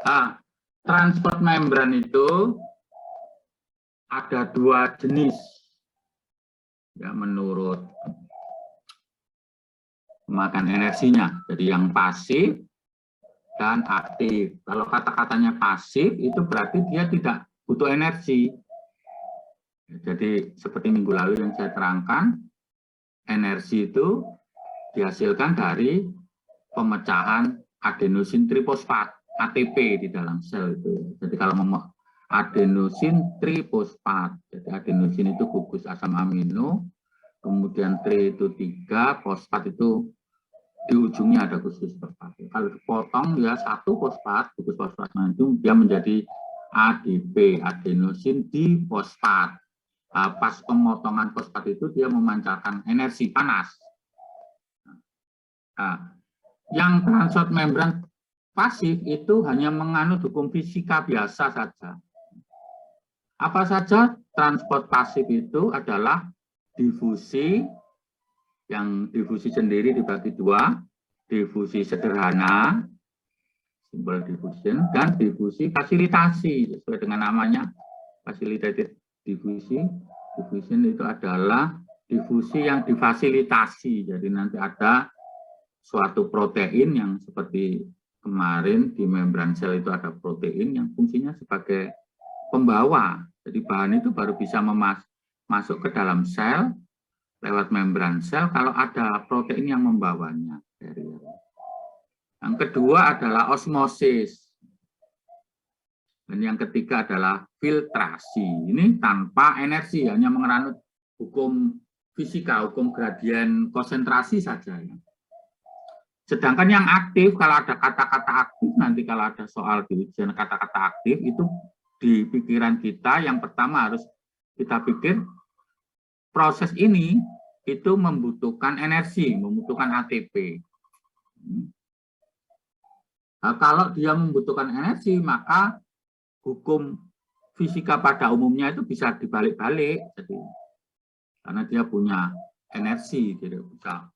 Nah, transport membran itu ada dua jenis ya menurut makan energinya. Jadi yang pasif dan aktif. Kalau kata-katanya pasif itu berarti dia tidak butuh energi. Jadi seperti minggu lalu yang saya terangkan, energi itu dihasilkan dari pemecahan adenosin trifosfat ATP di dalam sel itu. Jadi kalau adenosin trifosfat, jadi adenosin itu gugus asam amino, kemudian tri itu 3, fosfat itu di ujungnya ada gugus fosfat. Kalau dipotong ya satu fosfat, gugus fosfat itu dia menjadi ADP, adenosin difosfat. Pas pemotongan fosfat itu dia memancarkan energi panas. Nah, yang transport membran pasif itu hanya menganut hukum fisika biasa saja. Apa saja transport pasif itu adalah difusi, yang difusi sendiri dibagi dua, difusi sederhana, simbol diffusion, dan difusi fasilitasi, sesuai dengan namanya, facilitated diffusion. Diffusion itu adalah difusi yang difasilitasi, jadi nanti ada suatu protein yang seperti kemarin di membran sel itu ada protein yang fungsinya sebagai pembawa. Jadi bahan itu baru bisa masuk ke dalam sel lewat membran sel kalau ada protein yang membawanya. Yang kedua adalah osmosis. Dan yang ketiga adalah filtrasi. Ini tanpa energi, hanya menganut hukum fisika, hukum gradien konsentrasi saja. Sedangkan yang aktif, kalau ada kata-kata aktif, nanti kalau ada soal di ujian kata-kata aktif, itu di pikiran kita yang pertama harus kita pikir proses ini itu membutuhkan energi, membutuhkan ATP. Nah, kalau dia membutuhkan energi, maka hukum fisika pada umumnya itu bisa dibalik-balik. Jadi, karena dia punya energi, tidak bisa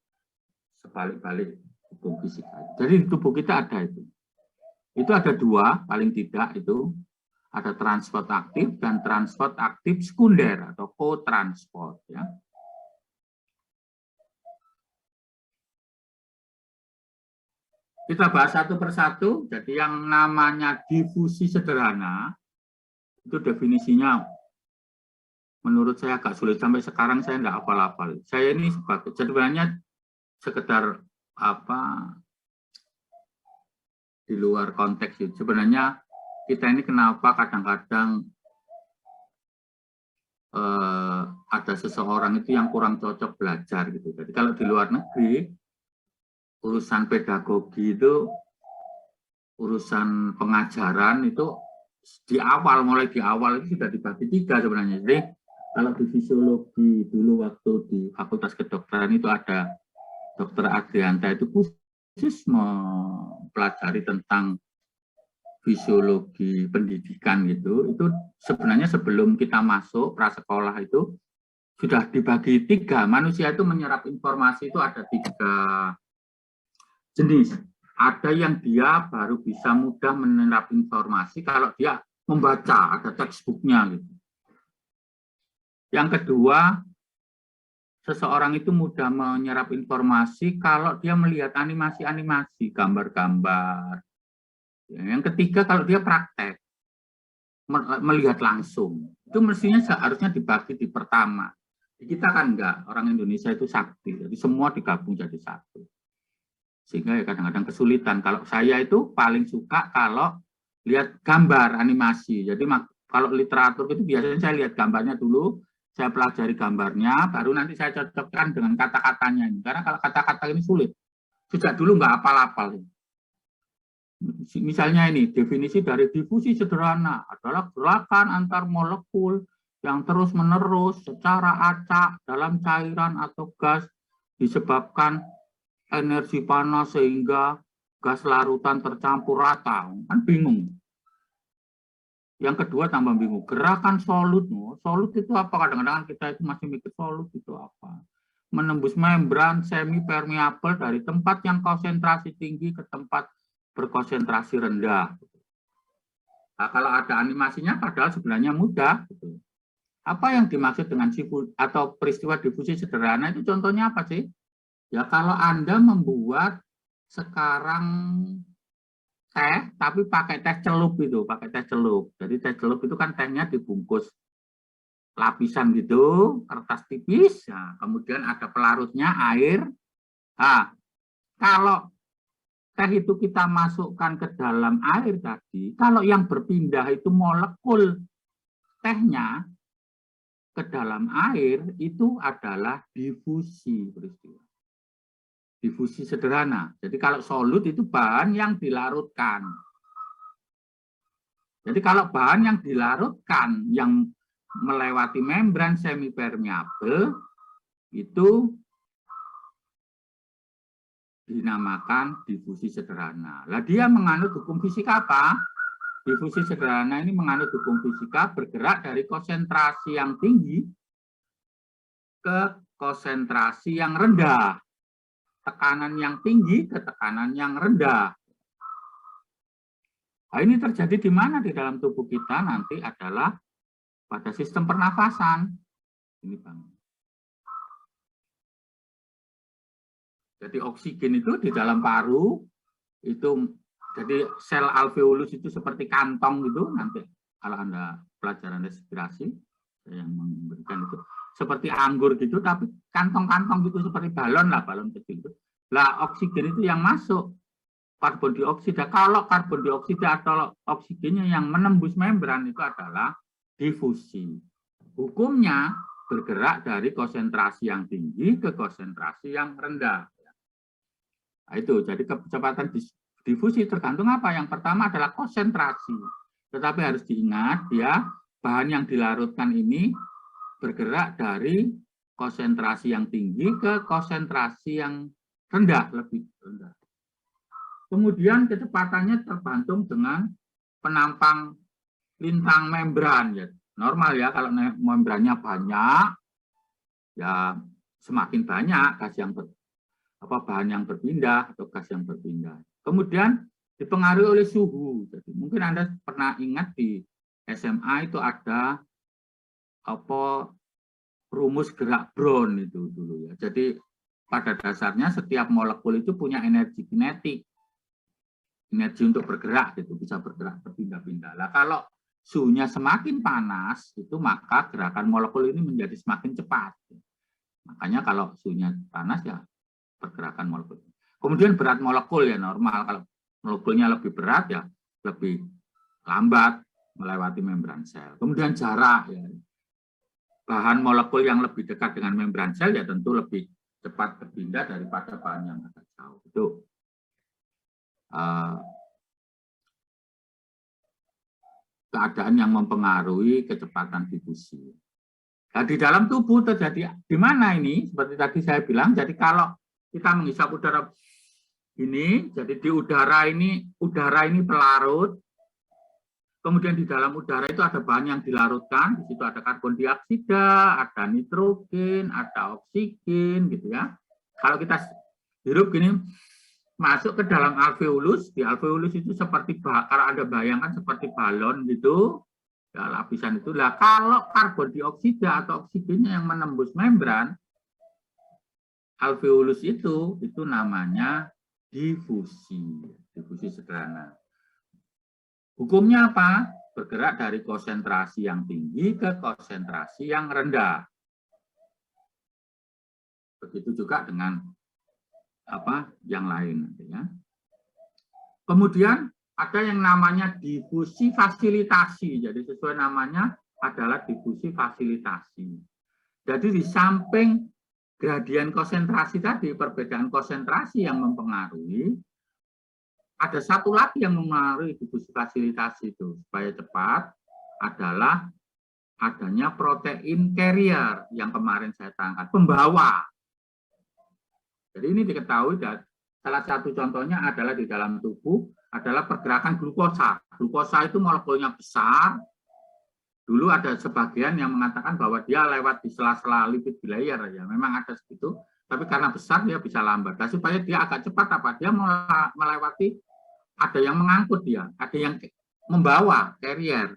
sebalik-balik hukum fisika. Jadi di tubuh kita ada itu. Itu ada dua, paling tidak itu. Ada transport aktif dan transport aktif sekunder atau co-transport. Ya. Kita bahas satu persatu. Jadi yang namanya difusi sederhana, itu definisinya menurut saya agak sulit. Sampai sekarang saya tidak hafal-hafal. Saya ini sebenarnya sekedar di luar konteks itu. Sebenarnya kita ini kenapa kadang-kadang ada seseorang itu yang kurang cocok belajar gitu. Jadi kalau di luar negeri urusan pedagogi itu, urusan pengajaran itu di awal, mulai di awal itu sudah dibagi tiga sebenarnya. Jadi kalau di fisiologi dulu waktu di Fakultas Kedokteran itu ada Dr. Adrianta itu khusus mempelajari tentang fisiologi pendidikan gitu. Itu sebenarnya sebelum kita masuk prasekolah itu sudah dibagi tiga. Manusia itu menyerap informasi itu ada tiga jenis. Ada yang dia baru bisa mudah menyerap informasi kalau dia membaca, ada textbooknya gitu. Yang kedua, seseorang itu mudah menyerap informasi kalau dia melihat animasi-animasi, gambar-gambar. Yang ketiga, kalau dia praktek, melihat langsung. Itu mestinya seharusnya dibagi di pertama. Kita kan enggak, orang Indonesia itu sakti, jadi semua digabung jadi satu. Sehingga ya kadang-kadang kesulitan. Kalau saya itu paling suka kalau lihat gambar animasi. Jadi kalau literatur itu biasanya saya lihat gambarnya dulu, saya pelajari gambarnya, baru nanti saya cocokkan dengan kata-katanya. Karena kalau kata-kata ini sulit. Sejak dulu nggak hafal-hafal. Misalnya ini, definisi dari difusi sederhana adalah gerakan antar molekul yang terus-menerus secara acak dalam cairan atau gas disebabkan energi panas sehingga gas larutan tercampur rata. Kan bingung. Yang kedua tambah bingung. Gerakan solut. Solut itu apa? Kadang-kadang kita itu masih mikir solut itu apa. Menembus membran semi permeabel dari tempat yang konsentrasi tinggi ke tempat berkonsentrasi rendah. Nah, kalau ada animasinya padahal sebenarnya mudah. Gitu. Apa yang dimaksud dengan atau peristiwa difusi sederhana itu contohnya apa sih? Ya kalau Anda membuat sekarang teh, tapi pakai teh celup itu, pakai teh celup. Jadi teh celup itu kan tehnya dibungkus lapisan gitu, kertas tipis, nah, kemudian ada pelarutnya air. Nah, kalau teh itu kita masukkan ke dalam air tadi, kalau yang berpindah itu molekul tehnya ke dalam air itu adalah difusi peristiwa. Difusi sederhana. Jadi kalau solut itu bahan yang dilarutkan. Jadi kalau bahan yang dilarutkan yang melewati membran semipermeabel itu dinamakan difusi sederhana. Lah dia menganut hukum fisika apa? Difusi sederhana ini menganut hukum fisika bergerak dari konsentrasi yang tinggi ke konsentrasi yang rendah. Tekanan yang tinggi ke tekanan yang rendah. Nah, ini terjadi di mana di dalam tubuh kita nanti adalah pada sistem pernafasan. Ini Bang. Jadi oksigen itu di dalam paru itu jadi sel alveolus itu seperti kantong gitu nanti kalau Anda pelajaran respirasi yang memberikan itu seperti anggur gitu tapi kantong-kantong gitu seperti balon lah, balon kecil itu. Lah oksigen itu yang masuk karbon dioksida. Kalau karbon dioksida atau oksigennya yang menembus membran itu adalah difusi. Hukumnya bergerak dari konsentrasi yang tinggi ke konsentrasi yang rendah. Nah, itu jadi kecepatan difusi tergantung apa? Yang pertama adalah konsentrasi. Tetapi harus diingat ya, bahan yang dilarutkan ini bergerak dari konsentrasi yang tinggi ke konsentrasi yang rendah, lebih rendah. Kemudian kecepatannya tergantung dengan penampang lintang membran ya. Normal ya kalau membrannya banyak ya semakin banyak gas yang bahan yang berpindah atau gas yang berpindah. Kemudian dipengaruhi oleh suhu. Jadi mungkin Anda pernah ingat di SMA itu ada rumus gerak Brown itu dulu ya. Jadi pada dasarnya setiap molekul itu punya energi kinetik. Energi untuk bergerak gitu, bisa bergerak berpindah-pindah. Lah kalau suhunya semakin panas itu maka gerakan molekul ini menjadi semakin cepat. Makanya kalau suhunya panas ya pergerakan molekul. Kemudian berat molekul ya normal, kalau molekulnya lebih berat ya lebih lambat melewati membran sel. Kemudian jarak ya. Bahan molekul yang lebih dekat dengan membran sel ya tentu lebih cepat berpindah daripada bahan yang agak jauh. Itu keadaan yang mempengaruhi kecepatan difusi. Nah, di dalam tubuh terjadi di mana ini? Seperti tadi saya bilang, jadi kalau kita menghisap udara ini, jadi di udara ini pelarut. Kemudian di dalam udara itu ada bahan yang dilarutkan, di situ ada karbon dioksida, ada nitrogen, ada oksigen, gitu ya. Kalau kita hirup gini, masuk ke dalam alveolus, di alveolus itu seperti kalau Anda bayangkan seperti balon gitu, ya, lapisan itu. Lah kalau karbon dioksida atau oksigennya yang menembus membran alveolus itu namanya difusi, difusi sederhana. Hukumnya apa? Bergerak dari konsentrasi yang tinggi ke konsentrasi yang rendah. Begitu juga dengan yang lain. Ya. Kemudian ada yang namanya difusi fasilitasi. Jadi sesuai namanya adalah difusi fasilitasi. Jadi di samping gradien konsentrasi tadi, perbedaan konsentrasi yang mempengaruhi, ada satu lagi yang mempengaruhi difusi fasilitasi itu supaya cepat adalah adanya protein carrier yang kemarin saya terangkan, pembawa. Jadi ini diketahui dan salah satu contohnya adalah di dalam tubuh adalah pergerakan glukosa. Glukosa itu molekulnya besar. Dulu ada sebagian yang mengatakan bahwa dia lewat di sela-sela lipid bilayer ya, memang ada segitu. Tapi karena besar dia bisa lambat. Dan supaya dia agak cepat dia melewati, ada yang mengangkut dia, ada yang membawa carrier.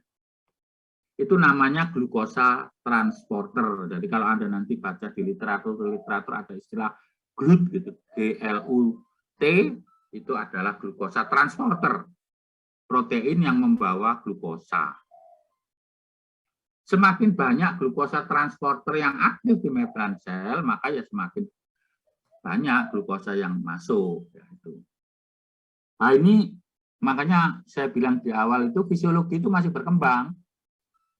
Itu namanya glukosa transporter. Jadi kalau Anda nanti baca di literatur ada istilah GLUT gitu, GLUT, itu adalah glukosa transporter, protein yang membawa glukosa. Semakin banyak glukosa transporter yang aktif di membran sel, maka ya semakin banyak glukosa yang masuk. Ya, itu. Nah ini makanya saya bilang di awal itu fisiologi itu masih berkembang.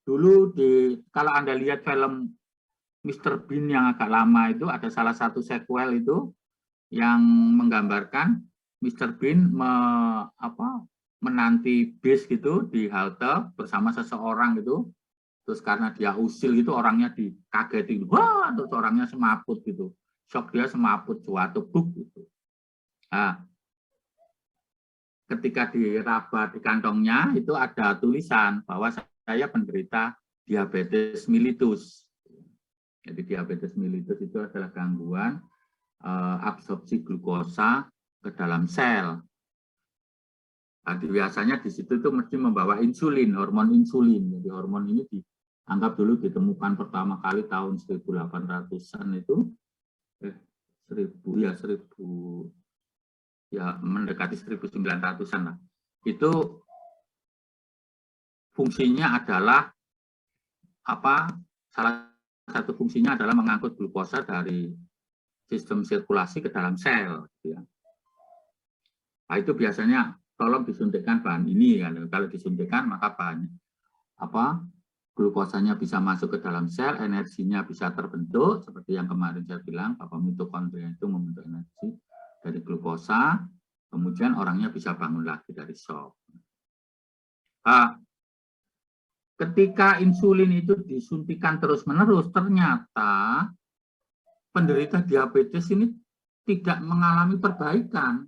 Dulu kalau Anda lihat film Mr. Bean yang agak lama itu, ada salah satu sequel itu yang menggambarkan Mr. Bean menanti bis gitu di halte bersama seseorang gitu. Terus karena dia usil gitu, orangnya dikagetin, wah, terus orangnya semaput gitu, shock dia semaput, suatu buk gitu. Nah, ketika diraba di kantongnya itu ada tulisan bahwa saya penderita diabetes mellitus. Jadi diabetes mellitus itu adalah gangguan absorpsi glukosa ke dalam sel. Jadi biasanya di situ itu mesti membawa insulin, hormon insulin. Jadi hormon ini anggap dulu ditemukan pertama kali tahun 1800-an itu, 1000 ya mendekati 1900-an lah. Itu fungsinya adalah salah satu fungsinya adalah mengangkut glukosa dari sistem sirkulasi ke dalam sel. Ya. Nah, itu biasanya tolong disuntikkan bahan ini kan. Kalau disuntikkan maka bahannya glukosanya bisa masuk ke dalam sel, energinya bisa terbentuk, seperti yang kemarin saya bilang, bahwa mitokondria itu membentuk energi dari glukosa, kemudian orangnya bisa bangun lagi dari shock. Ketika insulin itu disuntikan terus-menerus, ternyata penderita diabetes ini tidak mengalami perbaikan,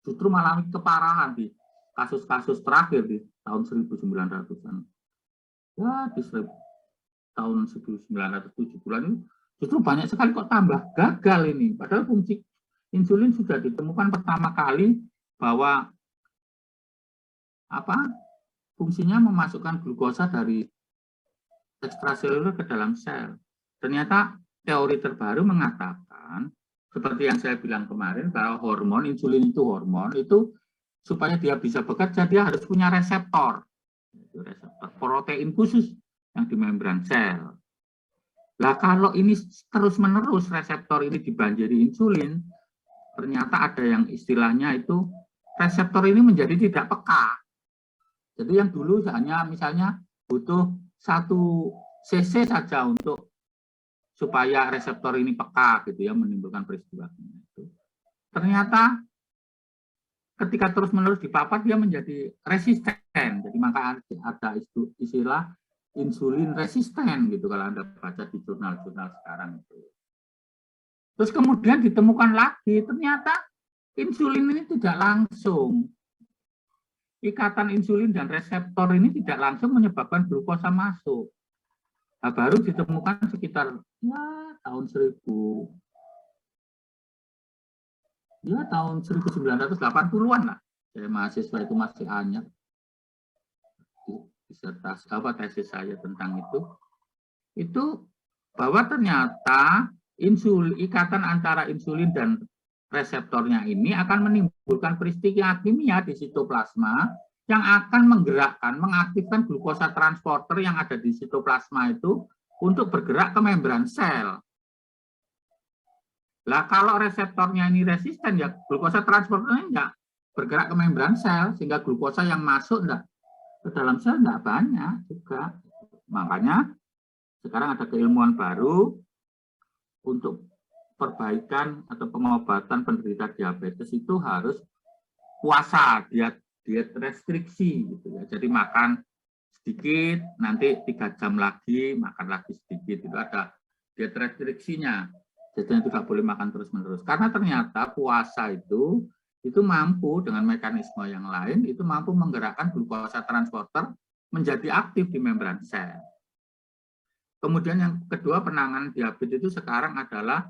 justru mengalami keparahan di kasus-kasus terakhir di tahun 1900-an. Ya, di tahun 1970-an ini justru banyak sekali kok tambah gagal ini. Padahal fungsi insulin sudah ditemukan pertama kali bahwa fungsinya memasukkan glukosa dari ekstraseluler ke dalam sel. Ternyata teori terbaru mengatakan, seperti yang saya bilang kemarin, bahwa hormon, insulin itu hormon, itu supaya dia bisa bekerja, dia harus punya reseptor. Reseptor protein khusus yang di membran sel. Nah, kalau ini terus-menerus reseptor ini dibanjiri insulin, ternyata ada yang istilahnya itu reseptor ini menjadi tidak peka. Jadi yang dulu hanya misalnya butuh 1 cc saja untuk supaya reseptor ini peka gitu ya, menimbulkan peristiwa itu. Ternyata ketika terus-menerus dipapar dia menjadi resisten. Jadi maka ada istilah insulin resisten gitu kalau Anda baca di jurnal-jurnal sekarang itu. Terus kemudian ditemukan lagi ternyata insulin ini tidak langsung, ikatan insulin dan reseptor ini tidak langsung menyebabkan glukosa masuk. Nah, baru ditemukan sekitar tahun 1980-an lah. Saya mahasiswa itu masih anyar. Disertasi tesis saya tentang itu bahwa ternyata ikatan antara insulin dan reseptornya ini akan menimbulkan peristiwa kimia di sitoplasma yang akan mengaktifkan glukosa transporter yang ada di sitoplasma itu untuk bergerak ke membran sel. Lah kalau reseptornya ini resisten ya glukosa transporternya enggak bergerak ke membran sel sehingga glukosa yang masuk enggak ke dalam sel enggak banyak juga. Makanya sekarang ada keilmuan baru untuk perbaikan atau pengobatan penderita diabetes itu harus puasa, diet restriksi gitu ya. Jadi makan sedikit, nanti 3 jam lagi makan lagi sedikit, itu ada diet restriksinya. Jadi tidak boleh makan terus-menerus. Karena ternyata puasa itu mampu dengan mekanisme yang lain, itu mampu menggerakkan glukosa transporter menjadi aktif di membran sel. Kemudian yang kedua penanganan diabetes itu sekarang adalah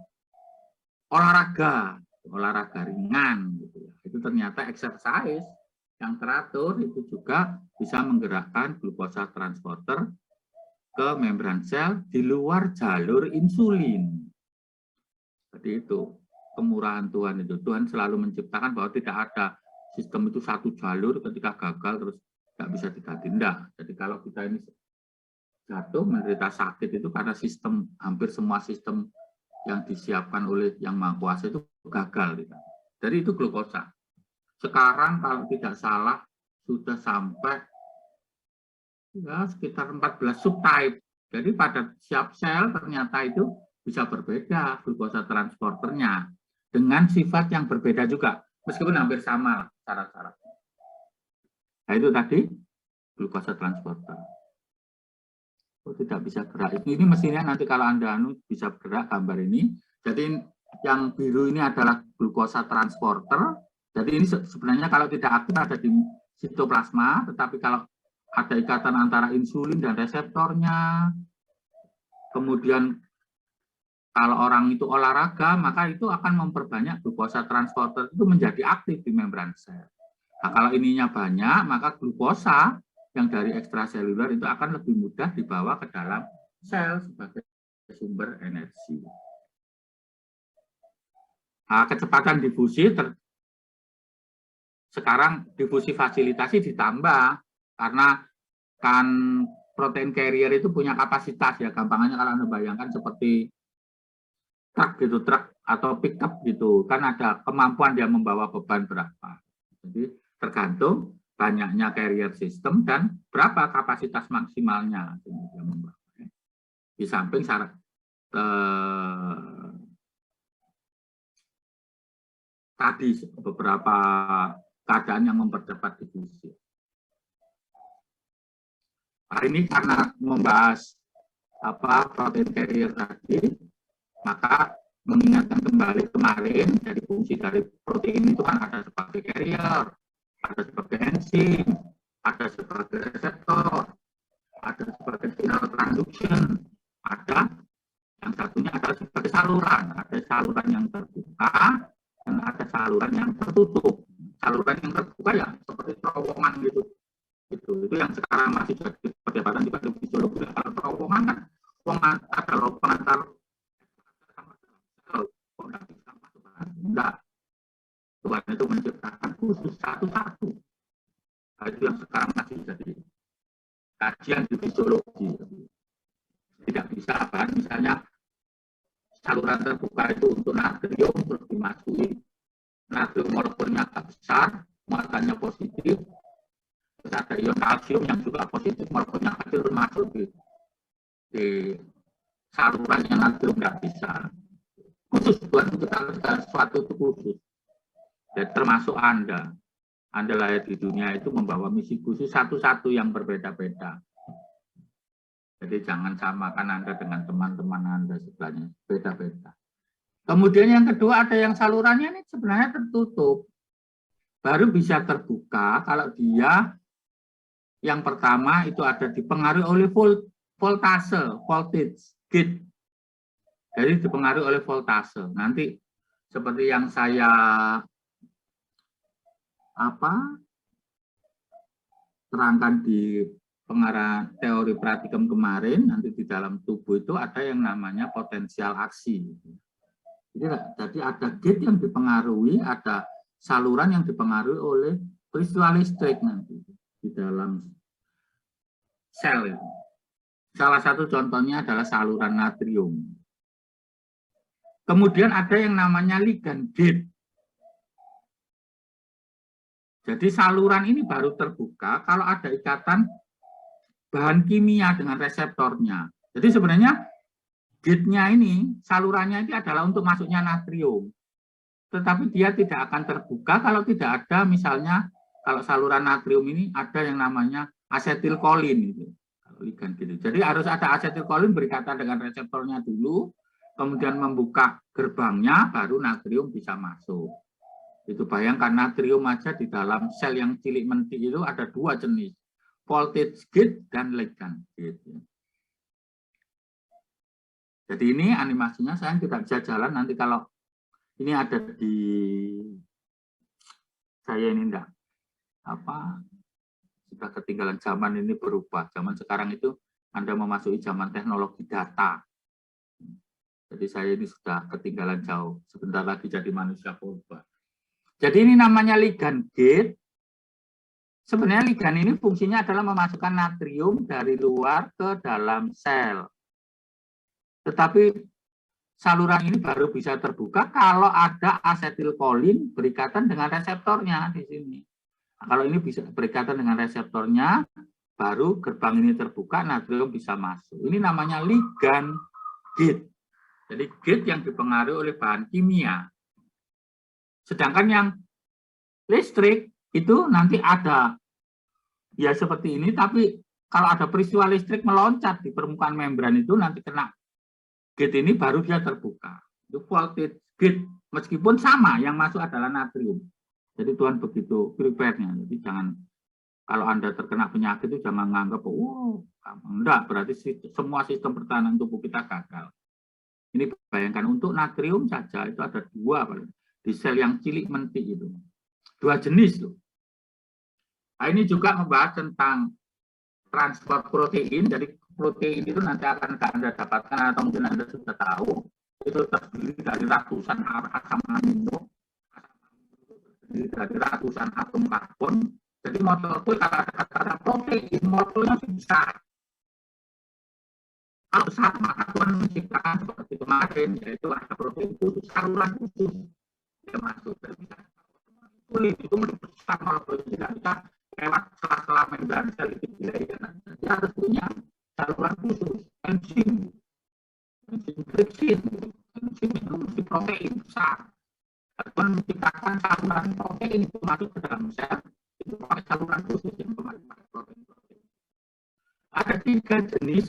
olahraga ringan gitu ya. Itu ternyata exercise yang teratur itu juga bisa menggerakkan glukosa transporter ke membran sel di luar jalur insulin. Jadi itu kemurahan Tuhan itu. Tuhan selalu menciptakan bahwa tidak ada sistem itu satu jalur, ketika gagal terus tidak bisa diganti. Tidak. Jadi kalau kita ini jatuh menderita sakit itu karena sistem, hampir semua sistem yang disiapkan oleh Yang Maha Kuasa itu gagal. Jadi itu glukosa. Sekarang kalau tidak salah sudah sampai ya sekitar 14 subtype. Jadi pada setiap sel ternyata itu bisa berbeda glukosa transporternya dengan sifat yang berbeda juga, meskipun hampir sama syarat-syaratnya. Nah itu tadi glukosa transporter. Oh, tidak bisa gerak. Ini mesinnya nanti kalau Anda bisa bergerak gambar ini. Jadi yang biru ini adalah glukosa transporter. Jadi ini sebenarnya kalau tidak aktif ada di sitoplasma, tetapi kalau ada ikatan antara insulin dan reseptornya, kemudian kalau orang itu olahraga, maka itu akan memperbanyak glukosa transporter itu menjadi aktif di membran sel. Nah, kalau ininya banyak, maka glukosa yang dari ekstraseluler itu akan lebih mudah dibawa ke dalam sel sebagai sumber energi. Nah, kecepatan difusi sekarang difusi fasilitasi ditambah karena kan protein carrier itu punya kapasitas ya, gampangnya kalau Anda bayangkan seperti truk gitu, truk atau pickup gitu, kan ada kemampuan dia membawa beban berapa. Jadi tergantung banyaknya carrier system dan berapa kapasitas maksimalnya dia membawa. Di samping syarat tadi beberapa keadaan yang mempercepat difusi. Hari ini karena membahas protein carrier tadi, maka mengingatkan kembali kemarin dari fungsi dari protein itu kan ada sebagai carrier, ada sebagai enzim, ada sebagai reseptor, ada sebagai signal transduction, ada yang satunya adalah sebagai saluran, ada saluran yang terbuka dan ada saluran yang tertutup. Saluran yang terbuka ya seperti terowongan gitu. Itu yang sekarang masih jadi perdebatan juga di fisiologi. Kalau terowongan kan ada lubang antar enggak. Tuhan itu menciptakan khusus satu-satu. Nah, itu yang sekarang masih jadi kajian di fisiologi. Tidak bisa apa, misalnya saluran terbuka itu untuk natrium terus dimasuki natrium molekulnya agak besar, muatannya positif. Terus ada ion kalsium yang juga positif, molekulnya kecil masuk di saluran yang natrium tidak bisa. Khusus buat kita sesuatu itu khusus. Dan termasuk Anda lahir di dunia itu membawa misi khusus satu-satu yang berbeda-beda. Jadi jangan samakan Anda dengan teman-teman Anda sebelahnya, beda-beda. Kemudian yang kedua ada yang salurannya ini sebenarnya tertutup. Baru bisa terbuka kalau dia yang pertama itu ada dipengaruhi oleh voltage, gate. Jadi dipengaruhi oleh voltase. Nanti seperti yang saya terangkan di pengarah teori praktikum kemarin, nanti di dalam tubuh itu ada yang namanya potensial aksi. Jadi ada gate yang dipengaruhi, ada saluran yang dipengaruhi oleh peristiwa listrik nanti di dalam sel itu. Salah satu contohnya adalah saluran natrium. Kemudian ada yang namanya ligand gate. Jadi saluran ini baru terbuka kalau ada ikatan bahan kimia dengan reseptornya. Jadi sebenarnya gate-nya ini, salurannya ini adalah untuk masuknya natrium. Tetapi dia tidak akan terbuka kalau tidak ada misalnya, kalau saluran natrium ini ada yang namanya asetilkolin. Gitu. Ligand gitu. Jadi harus ada asetilkolin berikatan dengan reseptornya dulu, kemudian membuka gerbangnya, baru natrium bisa masuk. Itu bayangkan natrium aja di dalam sel yang cilik mentik itu ada dua jenis, voltage gate dan ligand gate. Jadi ini animasinya saya tidak bisa jalan nanti kalau ini ada di saya ini enggak. sudah ketinggalan zaman, ini berubah. Zaman sekarang itu Anda memasuki zaman teknologi data. Jadi saya ini sudah ketinggalan jauh. Sebentar lagi jadi manusia purba. Jadi ini namanya ligand gate. Sebenarnya ligand ini fungsinya adalah memasukkan natrium dari luar ke dalam sel. Tetapi saluran ini baru bisa terbuka kalau ada asetilkolin berikatan dengan reseptornya di sini. Nah, kalau ini bisa berikatan dengan reseptornya, baru gerbang ini terbuka, natrium bisa masuk. Ini namanya ligand gate. Jadi gate yang dipengaruhi oleh bahan kimia. Sedangkan yang listrik itu nanti ada ya seperti ini, tapi kalau ada peristiwa listrik meloncat di permukaan membran itu nanti kena gate ini baru dia terbuka. Itu voltage gate, meskipun sama yang masuk adalah natrium. Jadi Tuhan begitu prepare-nya. Jadi jangan, kalau Anda terkena penyakit itu jangan menganggap, enggak, berarti semua sistem pertahanan tubuh kita gagal. Ini bayangkan untuk natrium saja itu ada 2 di sel yang cilik mentik itu. 2 jenis loh. Nah, ini juga membahas tentang transport protein. Jadi protein itu nanti akan Anda dapatkan atau mungkin Anda sudah tahu, itu terdiri dari ratusan asam amino, dari ratusan atom karbon. Jadi molekul, kalau ada kata protein, molekulnya besar. Kalau besar, maka Tuhan menciptakan seperti kemarin, yaitu ada protein khusus, saluran khusus yang masuk. Kulit itu besar, molekul tidak bisa lewat sela-sela membran sel itu. Dia harus punya saluran khusus, enzim tripsin, enzim itu mesti protein besar. Tuhan menciptakan saluran protein itu masuk ke dalam sel, itu pakai saluran khusus yang kemarin pakai protein. Ada 3 jenis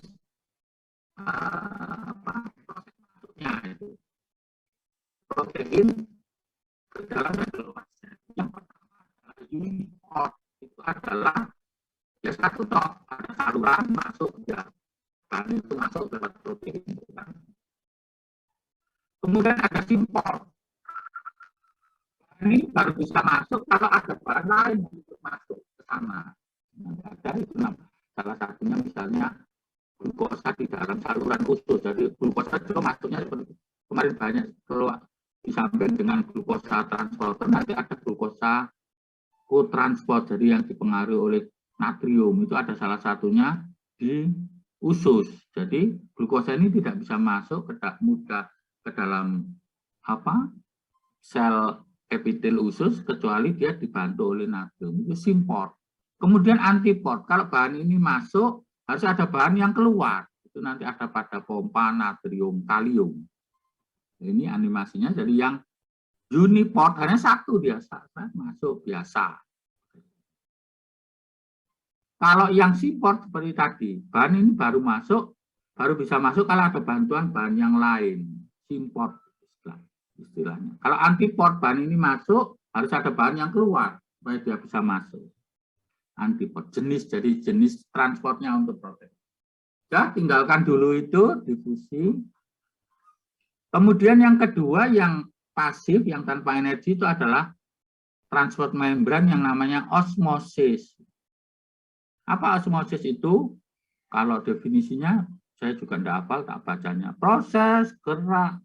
proses masuknya itu. Protein ke dalam dan keluar sel. Yang pertama adalah uniport, itu adalah ya satu toh, ada saluran masuk ya, bahan itu masuk lewat protein. Kemudian ada simport. Ini baru bisa masuk kalau ada bahan lain untuk masuk ke sana. Ada itu salah satunya misalnya glukosa di dalam saluran khusus. Jadi glukosa juga masuknya seperti kemarin banyak keluar disampaikan dengan glukosa transporter, nanti ada glukosa kotransport, jadi yang dipengaruhi oleh natrium. Itu ada salah satunya di usus. Jadi glukosa ini tidak bisa masuk mudah ke dalam sel epitel usus kecuali dia dibantu oleh natrium. Itu simport. Kemudian antiport. Kalau bahan ini masuk harus ada bahan yang keluar. Itu nanti ada pada pompa natrium kalium. Ini animasinya. Jadi yang uniport hanya 1 biasa, masuk biasa. Kalau yang simport seperti tadi, bahan ini baru bisa masuk kalau ada bantuan bahan yang lain. Simport istilahnya. Kalau antiport, bahan ini masuk, harus ada bahan yang keluar supaya dia bisa masuk. Antiport, jadi jenis transportnya untuk protein. Ya, tinggalkan dulu itu, difusi. Kemudian yang kedua, yang pasif, yang tanpa energi itu adalah transport membran yang namanya osmosis. Apa osmosis itu? Kalau definisinya, saya juga tidak hafal, tak bacanya. Proses gerak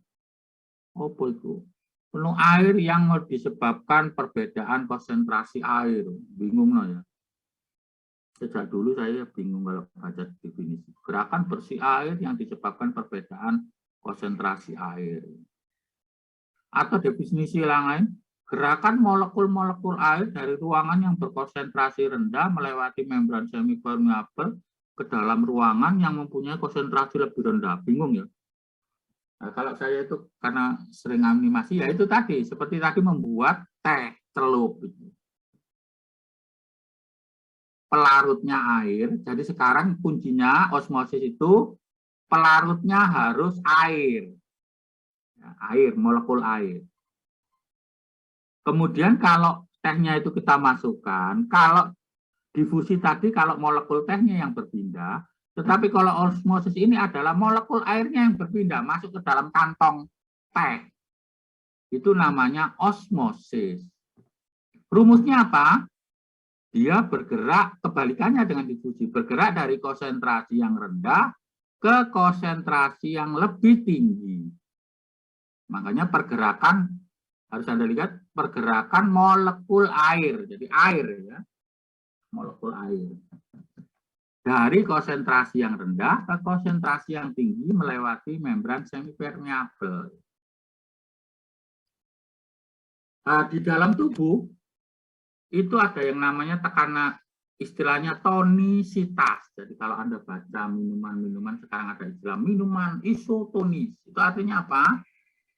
apa itu? Penuh air yang disebabkan perbedaan konsentrasi air. Bingung no ya. Sejak dulu saya bingung kalau baca definisi. Gerakan bersih air yang disebabkan perbedaan konsentrasi air. Atau definisi yang lain, gerakan molekul-molekul air dari ruangan yang berkonsentrasi rendah melewati membran semipermeabel ke dalam ruangan yang mempunyai konsentrasi lebih rendah. Bingung ya? Nah, kalau saya itu karena sering animasi, ya itu tadi, seperti tadi membuat teh celup. Pelarutnya air, jadi sekarang kuncinya osmosis itu pelarutnya harus air. Ya, air, molekul air. Kemudian kalau tehnya itu kita masukkan, kalau difusi tadi, kalau molekul tehnya yang berpindah, tetapi kalau osmosis ini adalah molekul airnya yang berpindah, masuk ke dalam kantong teh. Itu namanya osmosis. Rumusnya apa? dia bergerak kebalikannya dengan difusi, bergerak dari konsentrasi yang rendah ke konsentrasi yang lebih tinggi. Makanya pergerakan, harus Anda lihat, pergerakan molekul air, jadi air ya, molekul air. Dari konsentrasi yang rendah ke konsentrasi yang tinggi melewati membran semipermeabel. Nah, di dalam tubuh itu ada yang namanya tekanan, istilahnya tonisitas. Jadi kalau Anda baca minuman-minuman, sekarang ada istilah minuman isotonis. Itu artinya apa?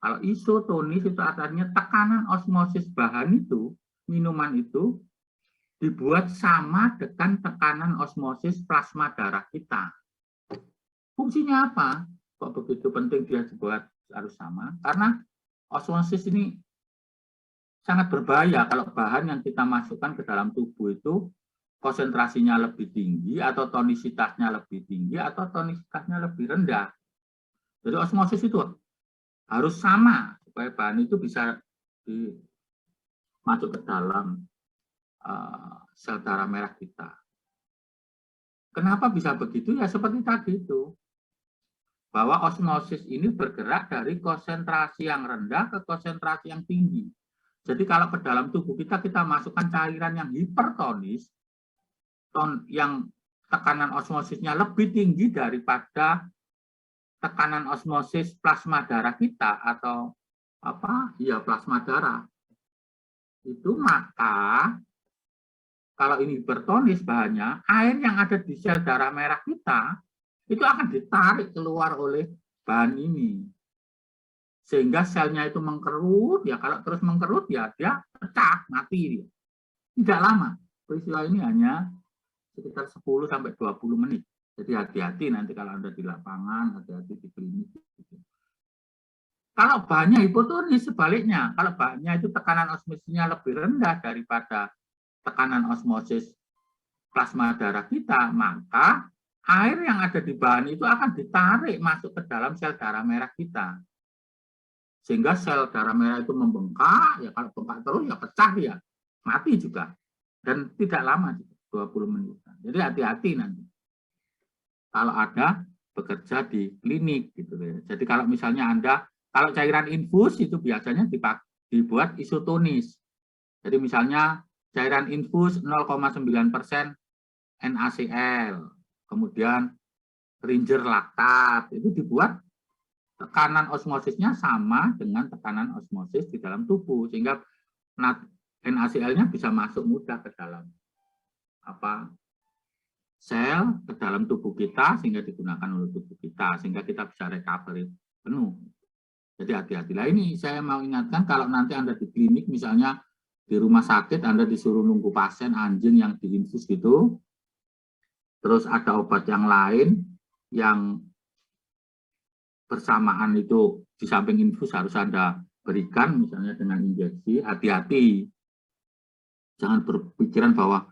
Kalau isotonis itu artinya tekanan osmosis bahan itu, minuman itu, dibuat sama dengan tekanan osmosis plasma darah kita. Fungsinya apa? Kok begitu penting dia dibuat harus sama? Karena osmosis ini sangat berbahaya kalau bahan yang kita masukkan ke dalam tubuh itu konsentrasinya lebih tinggi atau tonisitasnya lebih tinggi atau tonisitasnya lebih rendah. Jadi osmosis itu harus sama supaya bahan itu bisa masuk ke dalam sel darah merah kita. Kenapa bisa begitu? Ya seperti tadi itu. Bahwa osmosis ini bergerak dari konsentrasi yang rendah ke konsentrasi yang tinggi. Jadi kalau ke dalam tubuh kita masukkan cairan yang hipertonis, yang tekanan osmosisnya lebih tinggi daripada tekanan osmosis plasma darah kita atau apa? Ya plasma darah. Itu maka kalau ini hipertonis bahannya, air yang ada di sel darah merah kita itu akan ditarik keluar oleh bahan ini. Sehingga selnya itu mengkerut, ya kalau terus mengkerut ya dia pecah, mati dia. Tidak lama. Peristiwa ini hanya sekitar 10 sampai 20 menit. Jadi hati-hati nanti kalau Anda di lapangan, hati-hati di klinik. Kalau bahannya hipotonis sebaliknya, kalau bahannya itu tekanan osmosisnya lebih rendah daripada tekanan osmosis plasma darah kita, maka air yang ada di bahan itu akan ditarik masuk ke dalam sel darah merah kita. Sehingga sel darah merah itu membengkak, ya kalau bengkak terus ya pecah ya, mati juga. Dan tidak lama, 20 menit. Jadi hati-hati nanti. Kalau ada bekerja di klinik gitu ya. Jadi kalau misalnya Anda, kalau cairan infus itu biasanya dibuat isotonis. Jadi misalnya cairan infus 0,9% NaCl, kemudian Ringer laktat, itu dibuat tekanan osmosisnya sama dengan tekanan osmosis di dalam tubuh, sehingga NaCl-nya bisa masuk mudah ke dalam sel, ke dalam tubuh kita, sehingga digunakan oleh tubuh kita, sehingga kita bisa recovery penuh. Jadi hati-hatilah. Ini saya mau ingatkan, kalau nanti Anda di klinik, misalnya di rumah sakit, Anda disuruh nunggu pasien anjing yang diinfus gitu, terus ada obat yang lain yang bersamaan itu di samping infus harus Anda berikan, misalnya dengan injeksi, hati-hati. Jangan berpikiran bahwa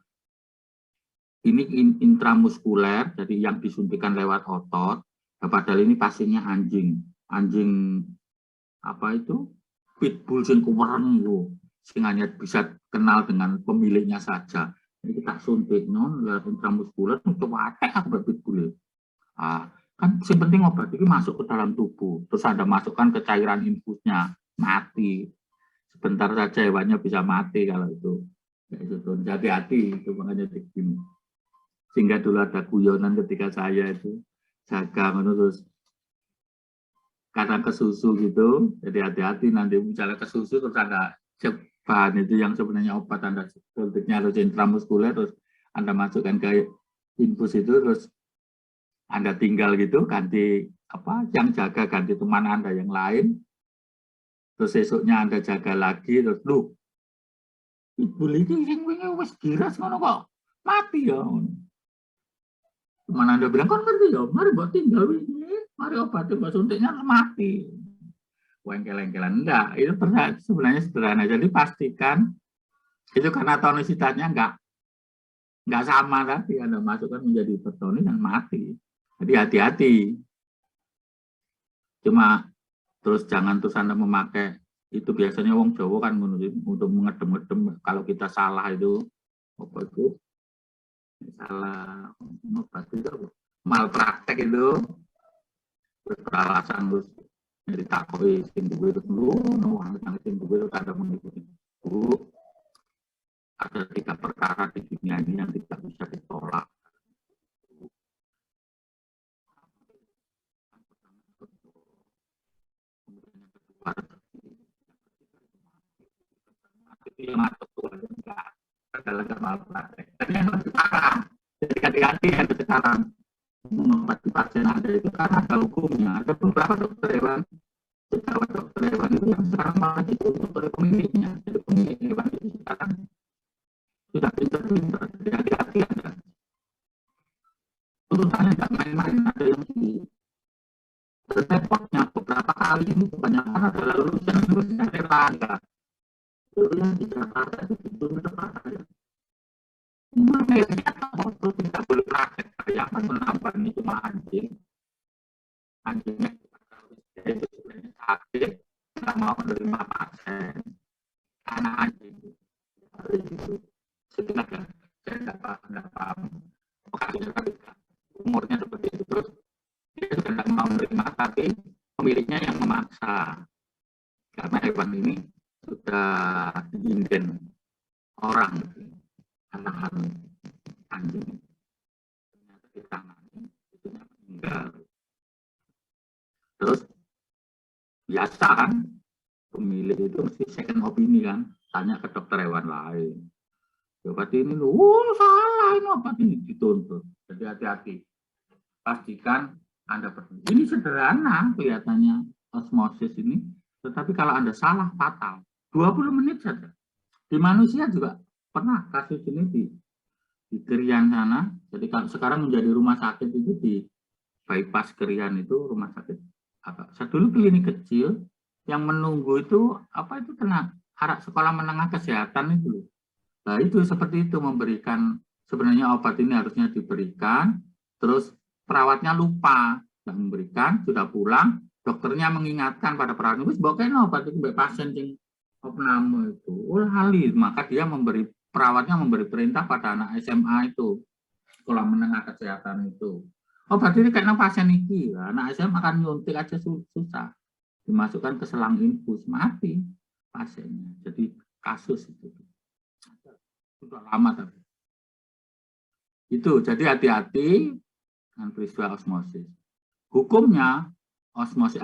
ini intramuskuler, jadi yang disuntikan lewat otot, padahal ini pasiennya anjing apa itu, pitbull sing kuwereng itu, sing hanya bisa kenal dengan pemiliknya saja. Ini kita suntik lewat intramuskuler, coba atek aku pitbull. Kan yang penting obat ini masuk ke dalam tubuh, terus Anda masukkan ke cairan infusnya, mati. Sebentar saja hewannya bisa mati kalau itu. Ya, itu hati-hati, itu makanya begini. Sehingga dulu ada guyonan ketika saya itu jaga terus karena ke susu gitu, jadi hati-hati nanti misalnya ke susu terus ada bahan itu yang sebenarnya obat Anda suntiknya harus intramuskuler, terus Anda masukkan ke infus itu, terus Anda tinggal gitu, ganti yang jaga ganti teman Anda yang lain, terus esoknya Anda jaga lagi, terus lu pitbull ini yang wis giras ngono kok mati ya. Teman Anda bilang kan ngerti ya, mari buat tinggal ini, mari obatin buat suntiknya mati. Wengkel-wengkelan enggak, itu sebenarnya sederhana. Jadi pastikan itu karena tonisitasnya enggak sama tadi, Anda masukkan menjadi hipertonis dan mati. Jadi hati-hati. Cuma terus jangan terus Anda memakai itu, biasanya wong Jawa kan untuk mengedem-edem kalau kita salah itu apa itu salah obat itu malpraktek itu beralasan terus jadi takoi sing duwe itu dulu yang sing duwe itu kadang mengikuti Bu, ada 3 perkara di dunia ini yang tidak bisa ditolak. Kemudian yang kedua itu yang ngatur enggak adalah malpraktek. Dan yang lebih parah jadi hati-hati yang sekarang mengobati pasien Anda itu karena ada hukumnya. Ada beberapa dokter hewan, sejawat dokter hewan itu yang sekarang malah dituntut oleh pemiliknya. Jadi pemilik hewan itu sekarang sudah pintar-pintar. Jadi hati-hati Anda. Tuntutannya tidak main-main, ada yang di repotnya beberapa kali ini kebanyakan adalah lulusan Erlangga. Dulu yang di Jakarta itu dituntut apa ya? Itu tidak boleh praktek kayak menambah ini cuma anjingnya itu sebenarnya sakit nggak mau menerima pasien karena anjing itu sebenarnya saya nggak paham makanya umurnya seperti itu terus dia sudah tidak mau menerima tapi pemiliknya yang memaksa karena hewan ini sudah diinden orang anak anjing ternyata ditangani itu meninggal. Terus biasa kan pemilik itu mesti second opini kan, tanya ke dokter hewan lain. Obat ini salah ini obat ini dituntut. Jadi hati-hati. Pastikan Anda ini sederhana kelihatannya osmosis ini, tetapi kalau Anda salah fatal. 20 menit saja. Di manusia juga pernah kasus ini di Krian sana. Jadi kalau sekarang menjadi rumah sakit itu di bypass Krian itu rumah sakit apa? Saya dulu klinik kecil yang menunggu itu apa itu kena anak sekolah menengah kesehatan itu. Nah itu seperti itu memberikan sebenarnya obat ini harusnya diberikan, terus perawatnya lupa dan memberikan sudah pulang, dokternya mengingatkan pada perawat itu sebabnya obat itu pasien yang opname itu lali, maka dia perawatnya memberi perintah pada anak SMA itu sekolah menengah kesehatan itu obat ini karena pasien iki anak SMA akan nyuntik aja susah dimasukkan ke selang infus mati pasiennya. Jadi kasus itu sudah lama tapi itu jadi hati-hati dengan peristiwa osmosis. Hukumnya osmosis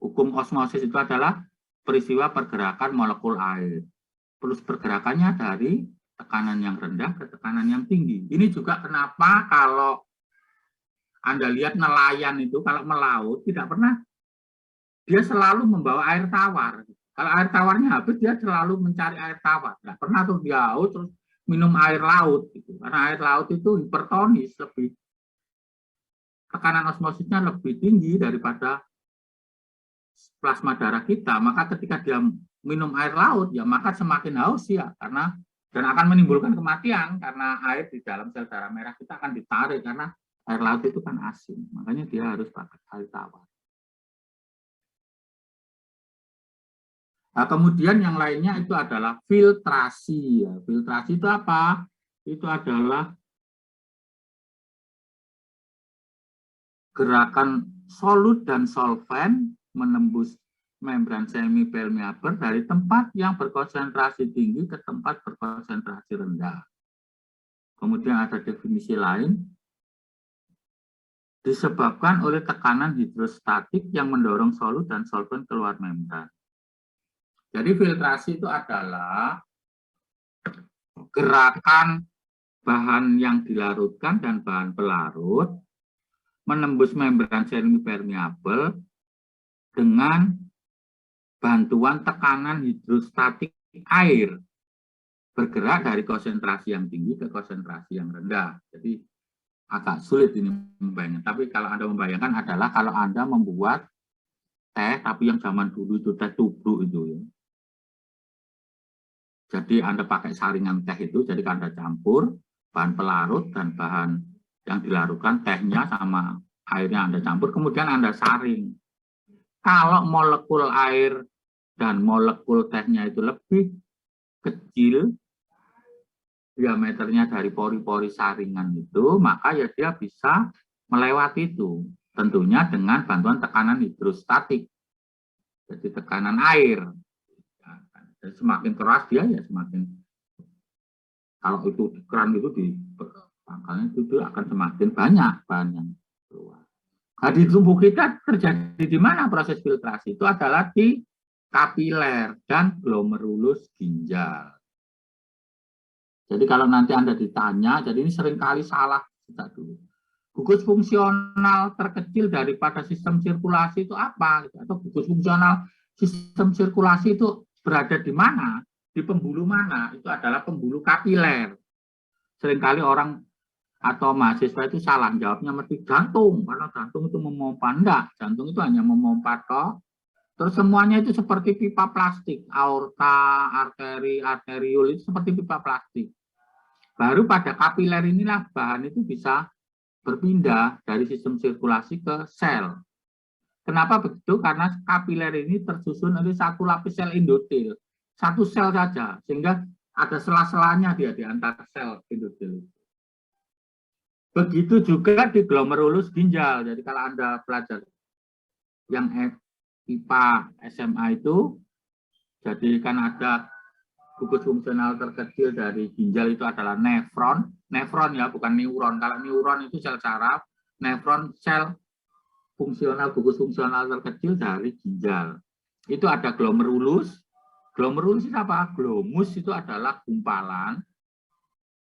hukum osmosis itu adalah peristiwa pergerakan molekul air. Plus pergerakannya dari tekanan yang rendah ke tekanan yang tinggi. Ini juga kenapa kalau Anda lihat nelayan itu kalau melaut tidak pernah dia selalu membawa air tawar. Kalau air tawarnya habis dia selalu mencari air tawar. Tidak pernah tuh dia terus minum air laut gitu. Karena air laut itu hipertonis lebih tekanan osmosisnya lebih tinggi daripada plasma darah kita, maka ketika dia minum air laut, ya maka semakin haus ya, karena dan akan menimbulkan kematian karena air di dalam sel darah merah kita akan ditarik karena air laut itu kan asin, makanya dia harus pakai air tawar. Nah, kemudian yang lainnya itu adalah filtrasi. Ya. Filtrasi itu apa? Itu adalah gerakan solut dan solvent menembus membran semi permeable dari tempat yang berkonsentrasi tinggi ke tempat berkonsentrasi rendah. Kemudian ada definisi lain, disebabkan oleh tekanan hidrostatik yang mendorong solut dan solvent keluar membran. Jadi filtrasi itu adalah gerakan bahan yang dilarutkan dan bahan pelarut menembus membran semi permeable dengan bantuan tekanan hidrostatik air bergerak dari konsentrasi yang tinggi ke konsentrasi yang rendah. Jadi agak sulit ini membayangkan. Tapi kalau Anda membayangkan adalah kalau Anda membuat teh, tapi yang zaman dulu itu teh tubruk itu ya. Jadi Anda pakai saringan teh itu, jadi Anda campur bahan pelarut dan bahan yang dilarutkan tehnya sama airnya Anda campur, kemudian Anda saring. Kalau molekul air dan molekul tehnya itu lebih kecil, diameternya dari pori-pori saringan itu, maka ya dia bisa melewati itu. Tentunya dengan bantuan tekanan hidrostatik. Jadi tekanan air. Jadi semakin keras dia ya semakin, kalau itu keran itu di pangkalnya itu akan semakin banyak bahan yang keluar. Nah, di tubuh kita terjadi di mana proses filtrasi? Itu adalah di kapiler dan glomerulus ginjal. Jadi kalau nanti Anda ditanya, jadi ini seringkali salah kita dulu. Gugus fungsional terkecil daripada sistem sirkulasi itu apa? Atau gugus fungsional sistem sirkulasi itu berada di mana? Di pembuluh mana? Itu adalah pembuluh kapiler. Seringkali orang atau mahasiswa itu salah jawabnya mesti jantung, karena jantung itu memompa. Enggak, jantung itu hanya memompa toh. Terus semuanya itu seperti pipa plastik, aorta, arteri, arteriol itu seperti pipa plastik. Baru pada kapiler inilah bahan itu bisa berpindah dari sistem sirkulasi ke sel. Kenapa begitu? Karena kapiler ini tersusun oleh satu lapis sel endotel, satu sel saja, sehingga ada sela-selanya dia di antara sel endotel. Begitu juga di glomerulus ginjal. Jadi kalau Anda belajar yang IPA SMA itu, jadi kan ada gugus fungsional terkecil dari ginjal itu adalah nefron. Nefron ya, bukan neuron. Kalau neuron itu sel saraf, nefron sel fungsional, gugus fungsional terkecil dari ginjal. Itu ada glomerulus. Glomerulus itu apa? Glomus itu adalah gumpalan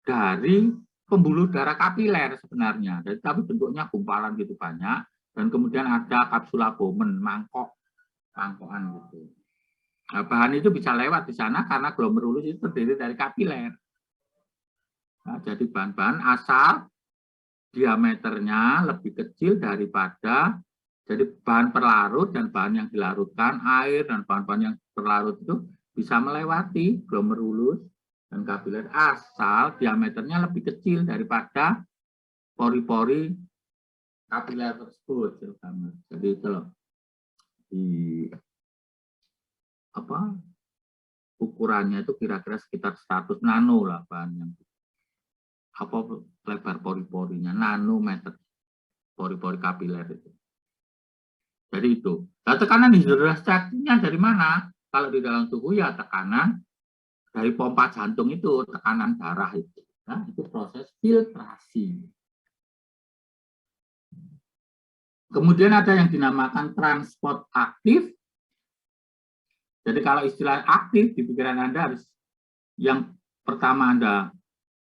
dari pembuluh darah kapiler sebenarnya. Jadi, tapi bentuknya gumpalan gitu banyak. Dan kemudian ada kapsula Bowman, mangkokan gitu. Nah, bahan itu bisa lewat di sana karena glomerulus itu terdiri dari kapiler. Nah, jadi bahan-bahan asal diameternya lebih kecil daripada, jadi bahan perlarut dan bahan yang dilarutkan, air dan bahan-bahan yang berlarut itu bisa melewati glomerulus dan kapiler asal diameternya lebih kecil daripada pori-pori kapiler tersebut. Jadi itu loh, di apa ukurannya itu kira-kira sekitar 100 nano lah bahan yang apa lebar pori-porinya, nanometer pori-pori kapiler itu. Jadi itu. Nah, tekanan hidrostatiknya dari mana? Kalau di dalam tubuh ya tekanan dari pompa jantung itu, tekanan darah itu. Nah, itu proses filtrasi. Kemudian ada yang dinamakan transport aktif. Jadi kalau istilah aktif di pikiran Anda harus, yang pertama Anda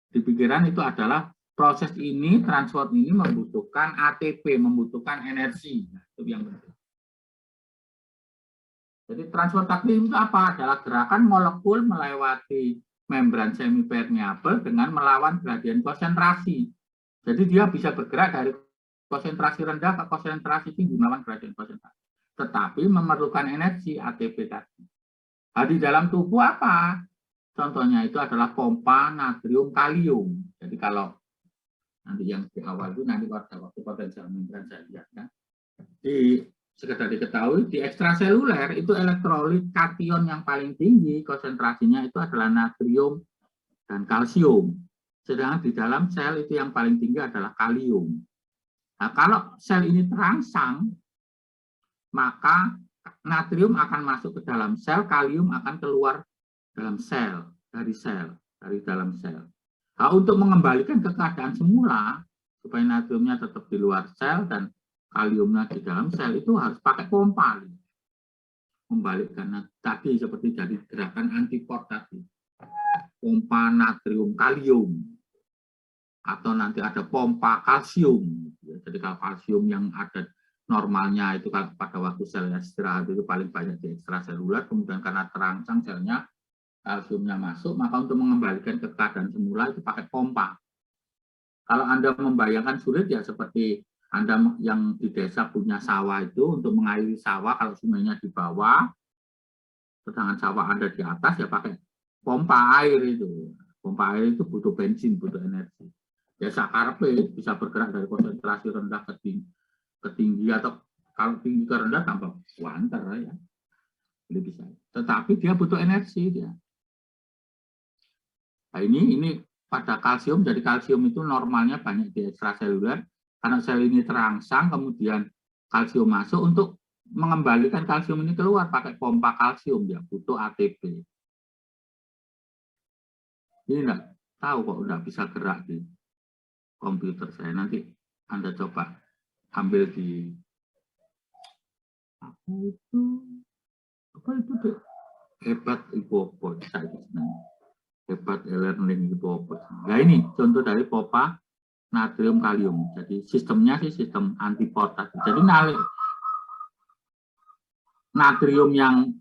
di pikiran itu adalah proses ini, transport ini membutuhkan ATP, membutuhkan energi. Nah, itu yang penting. Jadi transport aktif itu apa? Adalah gerakan molekul melewati membran semipermeabel dengan melawan gradien konsentrasi. Jadi dia bisa bergerak dari konsentrasi rendah ke konsentrasi tinggi melawan gradien konsentrasi. Tetapi memerlukan energi ATP tadi. Nah, di dalam tubuh apa? Contohnya itu adalah pompa natrium kalium. Jadi kalau nanti yang di awal itu nanti pada waktu potensial membran saya lihatkan. Di sekedar diketahui di ekstraseluler itu elektrolit kation yang paling tinggi konsentrasinya itu adalah natrium dan kalsium. Sedangkan di dalam sel itu yang paling tinggi adalah kalium. Nah, kalau sel ini terangsang, maka natrium akan masuk ke dalam sel, kalium akan keluar dalam sel, dari dalam sel. Nah, untuk mengembalikan ke keadaan semula, supaya natriumnya tetap di luar sel dan kaliumnya di dalam sel, itu harus pakai pompa. Membalikkan tadi seperti dari gerakan antiport tadi. Pompa natrium kalium. Atau nanti ada pompa kalsium. Jadi kalau kalsium yang ada normalnya itu pada waktu sel istirahat itu paling banyak di ekstraseluler, kemudian karena terangsang selnya kalsiumnya masuk, maka untuk mengembalikan ke keadaan semula itu pakai pompa. Kalau Anda membayangkan sulit ya seperti Anda yang di desa punya sawah itu untuk mengairi sawah, kalau sungainya di bawah, sedangkan sawah Anda di atas ya pakai pompa air itu. Pompa air itu butuh bensin, butuh energi. Ya sakarpe bisa bergerak dari konsentrasi rendah ke tinggi atau kalau tinggi ke rendah tambah wanter ya. Jadi bisa. Tetapi dia butuh energi dia. Nah, ini pada kalsium, jadi kalsium itu normalnya banyak di ekstraseluler, karena sel ini terangsang, kemudian kalsium masuk, untuk mengembalikan kalsium ini keluar pakai pompa kalsium, ya butuh ATP. Ini enggak tahu kok enggak bisa gerak di komputer saya, nanti Anda coba ambil di apa itu deh? Hebat Hipopot, saya senang. Hebat e-learning Hipopot. Nah ini contoh dari pompa natrium kalium. Jadi sistemnya sih sistem antipod tadi. Jadi natrium yang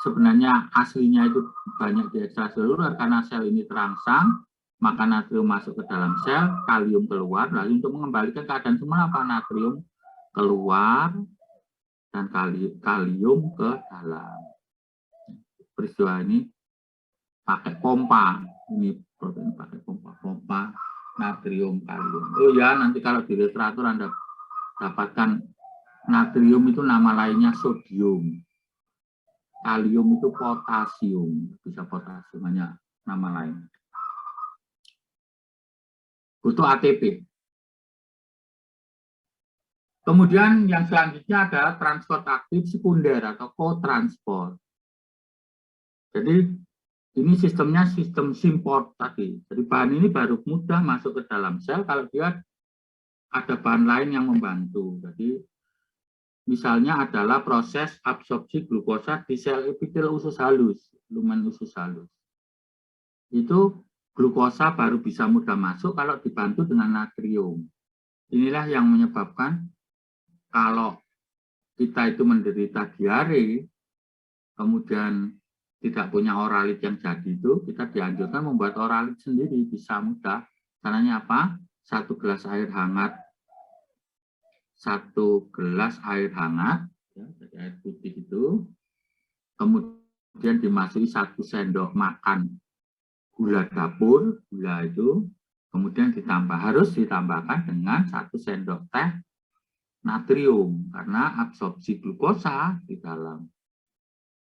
sebenarnya aslinya itu banyak di ekstraseluler, karena sel ini terangsang, maka natrium masuk ke dalam sel, kalium keluar. Lalu untuk mengembalikan keadaan semula apa? Natrium keluar dan kalium ke dalam. Peristiwa ini pakai pompa, ini protein pakai pompa natrium kalium. Oh ya, nanti kalau di literatur Anda dapatkan natrium itu nama lainnya sodium, kalium itu potasium, bisa potasium, hanya nama lain. Butuh ATP. Kemudian yang selanjutnya adalah transport aktif sekunder atau kotransport. Jadi ini sistemnya sistem simport tadi. Jadi bahan ini baru mudah masuk ke dalam sel kalau dia ada bahan lain yang membantu. Jadi misalnya adalah proses absorpsi glukosa di sel epitel usus halus, lumen usus halus. Itu glukosa baru bisa mudah masuk kalau dibantu dengan natrium. Inilah yang menyebabkan kalau kita itu menderita diare, kemudian tidak punya oralit yang jadi itu, kita dianjurkan membuat oralit sendiri, bisa mudah. Caranya apa? 1 gelas air hangat, 1 gelas air hangat, ya, jadi air putih itu, kemudian dimasuki 1 sendok makan gula dapur, gula itu, kemudian harus ditambahkan dengan 1 sendok teh natrium, karena absorpsi glukosa di dalam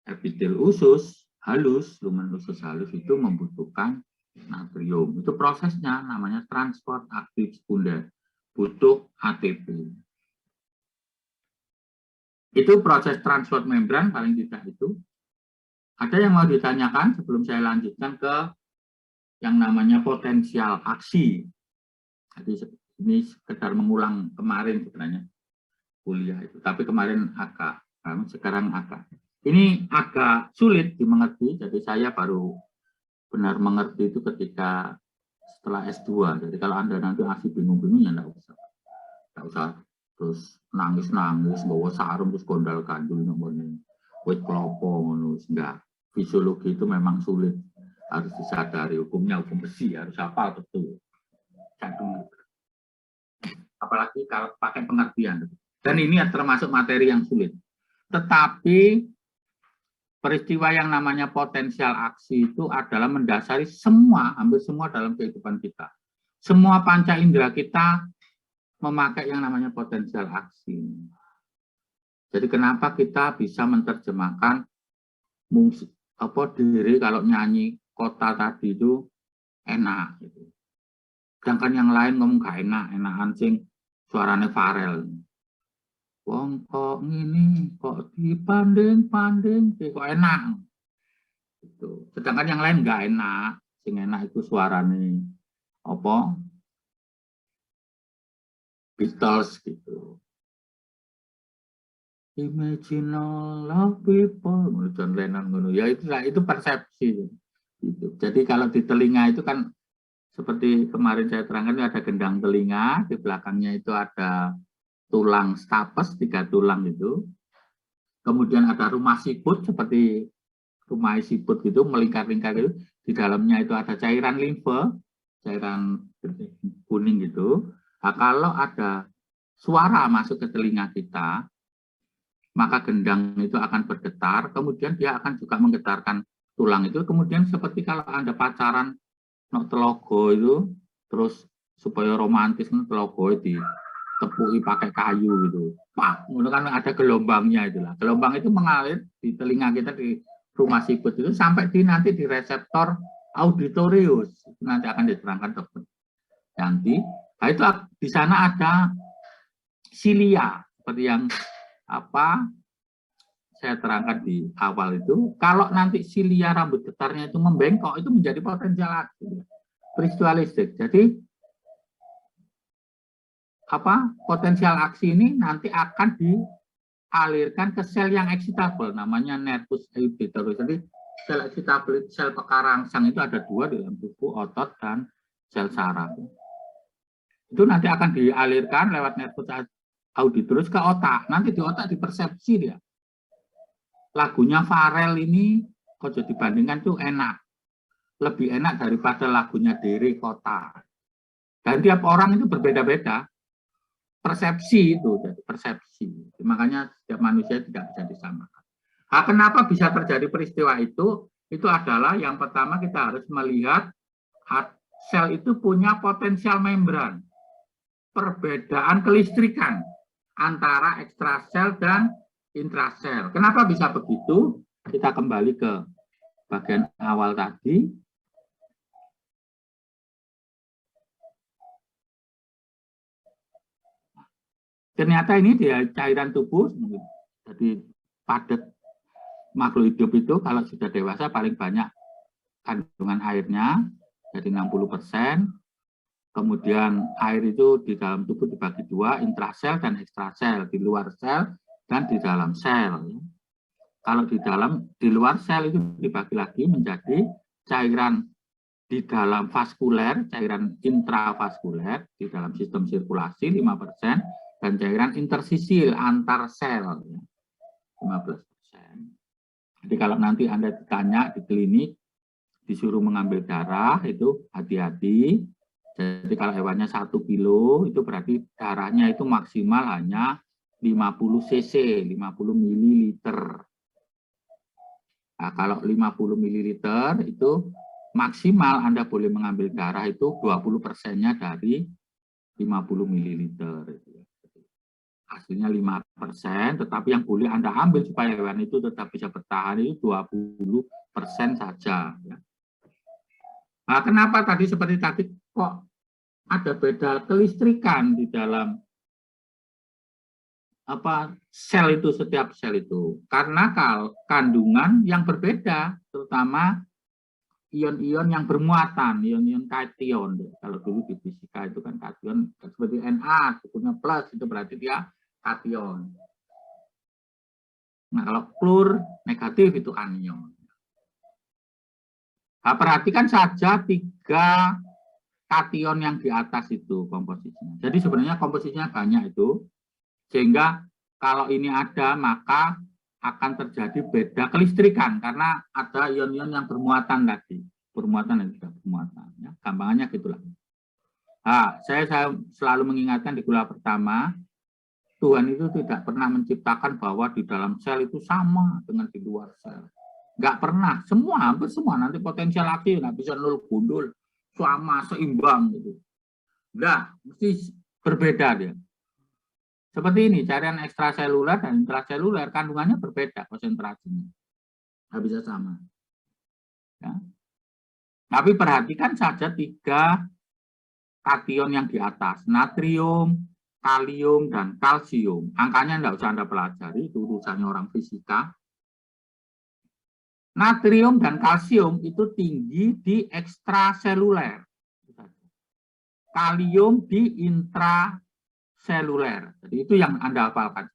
epitel usus halus, lumen usus halus itu membutuhkan natrium. Itu prosesnya namanya transport aktif sekunder, butuh ATP. Itu proses transport membran paling tidak itu. Ada yang mau ditanyakan sebelum saya lanjutkan ke yang namanya potensial aksi. Jadi ini sekedar mengulang kemarin sebenarnya kuliah itu, tapi kemarin agak, sekarang agak. Ini agak sulit dimengerti, jadi saya baru benar mengerti itu ketika setelah S2. Jadi kalau Anda nanti masih bingung-bingung ya enggak usah terus nangis-nangis, bawa sarung terus gondal gandul ngomongin wit klopo ngono, enggak. Fisiologi itu memang sulit, harus disadari, hukumnya hukum besi, harus hafal betul. Apalagi kalau pakai pengertian. Dan ini termasuk materi yang sulit. Tetapi peristiwa yang namanya potensial aksi itu adalah mendasari semua, hampir semua dalam kehidupan kita. Semua panca indera kita memakai yang namanya potensial aksi. Jadi kenapa kita bisa menerjemahkan diri kalau nyanyi kota tadi itu enak. Gitu. Sedangkan yang lain ngomong gak enak, enakan sing suaranya Farel. Wong kok ngini, kok dipanding-panding, kok enak. Gitu. Sedangkan yang lain nggak enak, sing enak itu suaranya apa? Beatles gitu. Imagine all of people, John Lennon ngono. Ya itu persepsi. Gitu. Jadi kalau di telinga itu kan seperti kemarin saya terangkan ada gendang telinga, di belakangnya itu ada tulang stapes, 3 tulang itu. Kemudian ada rumah siput seperti rumah siput gitu, melingkar-lingkar itu. Di dalamnya itu ada cairan limfe, cairan kuning gitu. Nah, kalau ada suara masuk ke telinga kita, maka gendang itu akan bergetar, kemudian dia akan juga menggetarkan tulang itu. Kemudian seperti kalau Anda pacaran no telogo itu, terus supaya romantis no telogo itu tepui pakai kayu gitu. Pak, kan ada gelombangnya itulah. Gelombang itu mengalir di telinga kita di rumah siput itu sampai nanti di reseptor auditorius, itu nanti akan diterangkan dokter Yanti. Nah, itu di sana ada silia seperti yang saya terangkan di awal itu. Kalau nanti silia rambut getarnya itu membengkok, itu menjadi potensial aksi peristiwa listrik. Jadi potensial aksi ini nanti akan dialirkan ke sel yang excitable, namanya nervus inhibitor. Jadi sel excitable, sel pekarangsang itu ada 2 di dalam tubuh, otot dan sel saraf. Itu nanti akan dialirkan lewat nervus auditorus ke otak. Nanti di otak dipersepsi dia. Lagunya Farel ini kalau dibandingkan tuh enak. Lebih enak daripada lagunya Dere Kota. Dan tiap orang itu berbeda-beda. Persepsi itu, jadi persepsi. Makanya setiap manusia tidak bisa disamakan. Nah, kenapa bisa terjadi peristiwa itu? Itu adalah yang pertama kita harus melihat sel itu punya potensial membran. Perbedaan kelistrikan antara ekstrasel dan intrasel. Kenapa bisa begitu? Kita kembali ke bagian awal tadi. Ternyata ini dia cairan tubuh, jadi padat makhluk hidup itu kalau sudah dewasa paling banyak kandungan airnya, jadi 60%. Kemudian air itu di dalam tubuh dibagi 2, intrasel dan ekstrasel, di luar sel dan di dalam sel. Kalau di luar sel itu dibagi lagi menjadi cairan di dalam vaskuler, cairan intravaskuler di dalam sistem sirkulasi 5%, dan cairan intersisil antar sel 15%. Jadi kalau nanti Anda ditanya di klinik disuruh mengambil darah, itu hati-hati. Jadi kalau hewannya 1 kilo, itu berarti darahnya itu maksimal hanya 50 cc, 50 mililiter. Nah, kalau 50 mililiter itu maksimal Anda boleh mengambil darah itu 20%-nya dari 50 mililiter. Hasilnya 5%, tetapi yang boleh Anda ambil supaya hewan itu tetap bisa bertahan itu 20% saja. Nah, kenapa tadi seperti tadi kok ada beda kelistrikan di dalam sel itu, setiap sel itu? Karena kandungan yang berbeda, terutama ion-ion yang bermuatan, ion-ion kation. Kalau dulu di fisika itu kan kation seperti Na, sukunya plus, itu berarti dia kation. Nah, kalau klur negatif itu anion. Nah, perhatikan saja 3 kation yang di atas itu komposisinya. Jadi sebenarnya komposisinya banyak itu, sehingga kalau ini ada maka akan terjadi beda kelistrikan karena ada ion-ion yang bermuatan tadi, bermuatan dan tidak bermuatan. Ya, gampangannya gitulah. Nah, saya selalu mengingatkan di kuliah pertama, Tuhan itu tidak pernah menciptakan bahwa di dalam sel itu sama dengan di luar sel. Nggak pernah, hampir semua nanti potensial aksi nggak bisa 0 gundul, sama, seimbang gitu. Nah, mesti berbeda dia. Seperti ini, cairan ekstraseluler dan intraseluler kandungannya berbeda konsentrasinya. Nggak bisa sama. Ya. Tapi perhatikan saja 3 kation yang di atas, natrium, kalium, dan kalsium. Angkanya nggak usah Anda pelajari, itu urusannya orang fisika. Natrium dan kalsium itu tinggi di ekstraseluler. Kalium di intraseluler. Jadi itu yang Anda hafalkan.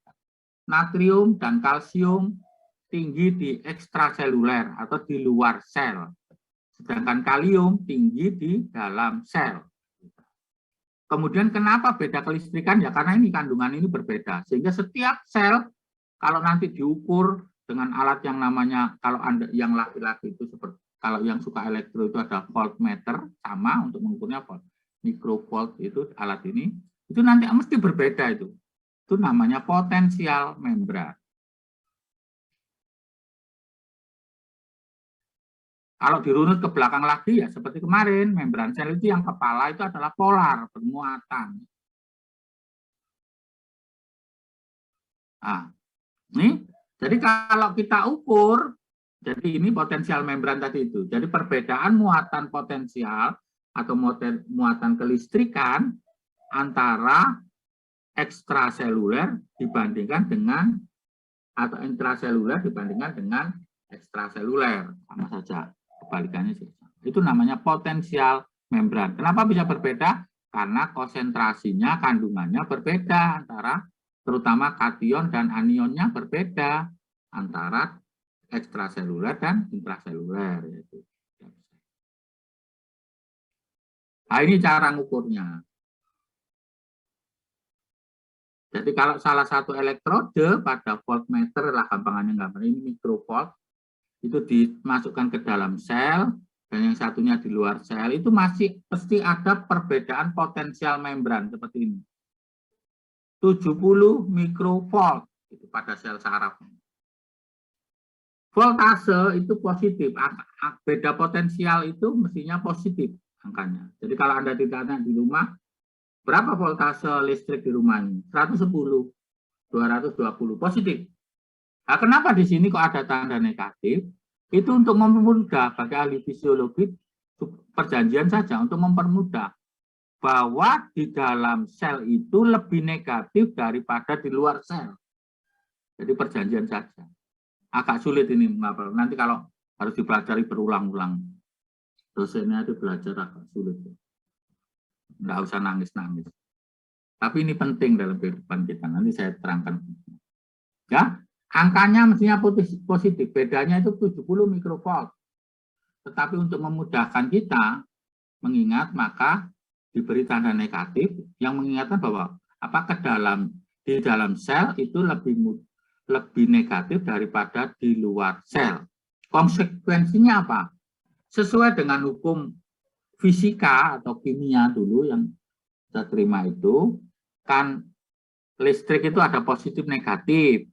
Natrium dan kalsium tinggi di ekstraseluler atau di luar sel. Sedangkan kalium tinggi di dalam sel. Kemudian kenapa beda kelistrikan? Ya karena ini kandungan ini berbeda. Sehingga setiap sel kalau nanti diukur dengan alat yang namanya, kalau Anda yang laki-laki itu seperti, kalau yang suka elektro itu ada voltmeter, sama untuk mengukurnya volt. Microvolt itu alat ini, itu nanti mesti berbeda itu. Itu namanya potensial membran. Kalau dirunut ke belakang lagi ya seperti kemarin, membran sel itu yang kepala itu adalah polar, bermuatan. Nah, ini jadi kalau kita ukur Jadi ini potensial membran tadi itu. Jadi perbedaan muatan potensial atau muatan kelistrikan antara ekstraseluler dibandingkan dengan atau intraseluler dibandingkan dengan ekstraseluler. Sama saja, kebalikannya sih. Itu namanya potensial membran. Kenapa bisa berbeda? Karena konsentrasinya, kandungannya berbeda antara terutama kation dan anionnya berbeda antara ekstraseluler dan intraseluler. Nah, ini cara ngukurnya. Jadi kalau salah satu elektrode pada voltmeter lah gampangannya gambar ini mikrovolt itu dimasukkan ke dalam sel dan yang satunya di luar sel itu masih pasti ada perbedaan potensial membran seperti ini. 70 mikrovolt itu pada sel saraf. Voltase itu positif, beda potensial itu mestinya positif angkanya. Jadi kalau Anda ditanya di rumah, berapa voltase listrik di rumah ini? 110, 220, positif. Nah, kenapa di sini kok ada tanda negatif? Itu untuk mempermudah bagi ahli fisiologi perjanjian saja untuk mempermudah bahwa di dalam sel itu lebih negatif daripada di luar sel. Jadi perjanjian saja. Agak sulit ini mengapa. Nanti kalau harus dipelajari berulang-ulang, dosennya itu belajar agak sulit. Nggak usah nangis-nangis. Tapi ini penting dalam kehidupan kita. Nanti saya terangkan. Ya, angkanya mestinya positif. Bedanya itu 70 mikrovolt. Tetapi untuk memudahkan kita mengingat, maka diberi tanda negatif yang mengingatkan bahwa apakah di dalam sel itu lebih negatif daripada di luar sel. Konsekuensinya apa? Sesuai dengan hukum fisika atau kimia dulu yang saya terima itu, kan listrik itu ada positif negatif.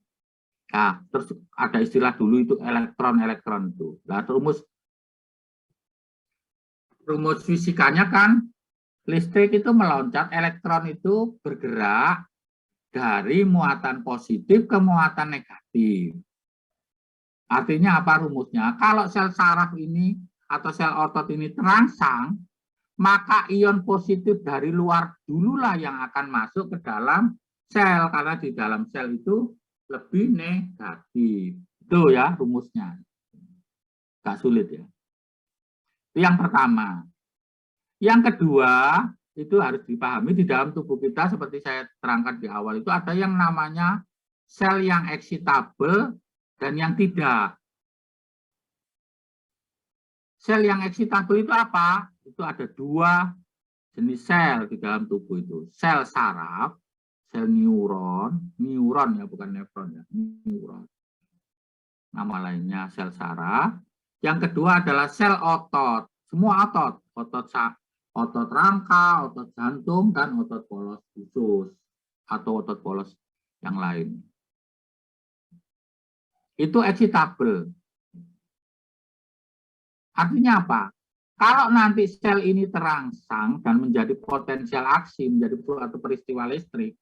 Nah, terus ada istilah dulu itu elektron itu. Nah, rumus fisikanya kan listrik itu meloncat, elektron itu bergerak dari muatan positif ke muatan negatif. Artinya apa rumusnya? Kalau sel saraf ini atau sel otot ini terangsang, maka ion positif dari luar dululah yang akan masuk ke dalam sel, karena di dalam sel itu lebih negatif. Itu ya rumusnya. Gak sulit ya. Itu yang pertama. Yang kedua, itu harus dipahami di dalam tubuh kita seperti saya terangkan di awal itu ada yang namanya sel yang excitable dan yang tidak. Sel yang excitable itu apa? Itu ada dua jenis sel di dalam tubuh itu. Sel saraf, sel neuron ya bukan nefron ya, neuron. Nama lainnya sel saraf. Yang kedua adalah sel otot. Semua otot rangka, otot jantung, dan otot polos usus atau otot polos yang lain. Itu excitable. Artinya apa? Kalau nanti sel ini terangsang dan menjadi potensial aksi, menjadi suatu peristiwa listrik,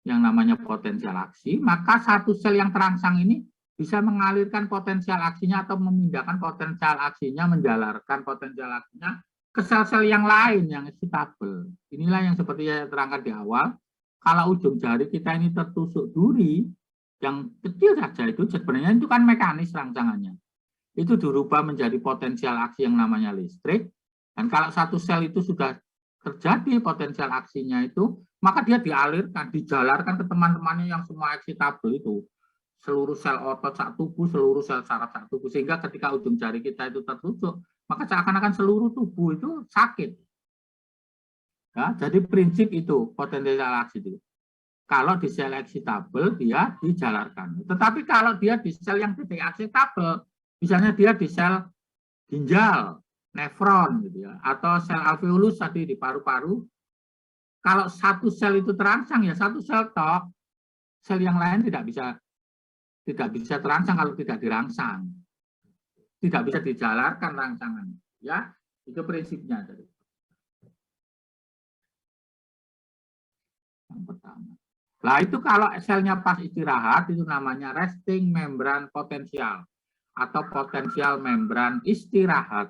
yang namanya potensial aksi, maka satu sel yang terangsang ini bisa mengalirkan potensial aksinya atau memindahkan potensial aksinya, menjalarkan potensial aksinya ke sel-sel yang lain yang excitable. Inilah yang seperti saya terangkan di awal, kalau ujung jari kita ini tertusuk duri, yang kecil saja itu sebenarnya itu kan mekanis rangsangannya. Itu dirubah menjadi potensial aksi yang namanya listrik, dan kalau satu sel itu sudah terjadi potensial aksinya itu, maka dia dialirkan, dijalarkan ke teman-temannya yang semua excitable itu. Seluruh sel otot sak tubuh, seluruh sel saraf sak tubuh, sehingga ketika ujung jari kita itu tertusuk, maka seakan-akan seluruh tubuh itu sakit. Ya, jadi prinsip itu potensial aksi itu. Kalau di sel excitable dia dijalarkan. Tetapi kalau dia di sel yang tidak excitable, misalnya dia di sel ginjal, nefron gitu ya, atau sel alveolus tadi di paru-paru, kalau satu sel itu terangsang ya satu sel tok, sel yang lain tidak bisa terangsang kalau tidak dirangsang. Tidak bisa dijalarkan rangsangan. Ya, itu prinsipnya. Yang pertama. Nah, itu kalau selnya pas istirahat, itu namanya resting membran potensial. atau potensial membran istirahat.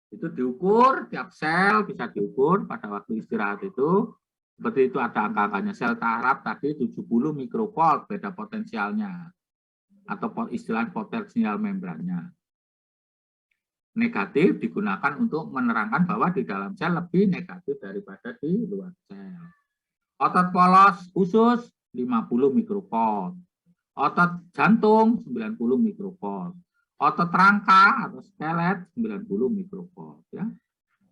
Itu diukur, tiap sel bisa diukur pada waktu istirahat itu. Seperti itu ada angka-angkanya. Sel taraf tadi 70 mikrovolt, beda potensialnya. Atau istilah potensial membrannya. Negatif digunakan untuk menerangkan bahwa di dalam sel lebih negatif daripada di luar sel. Otot polos usus 50 mikrovolt. Otot jantung 90 mikrovolt. Otot rangka atau skelet 90 mikrovolt. Ya.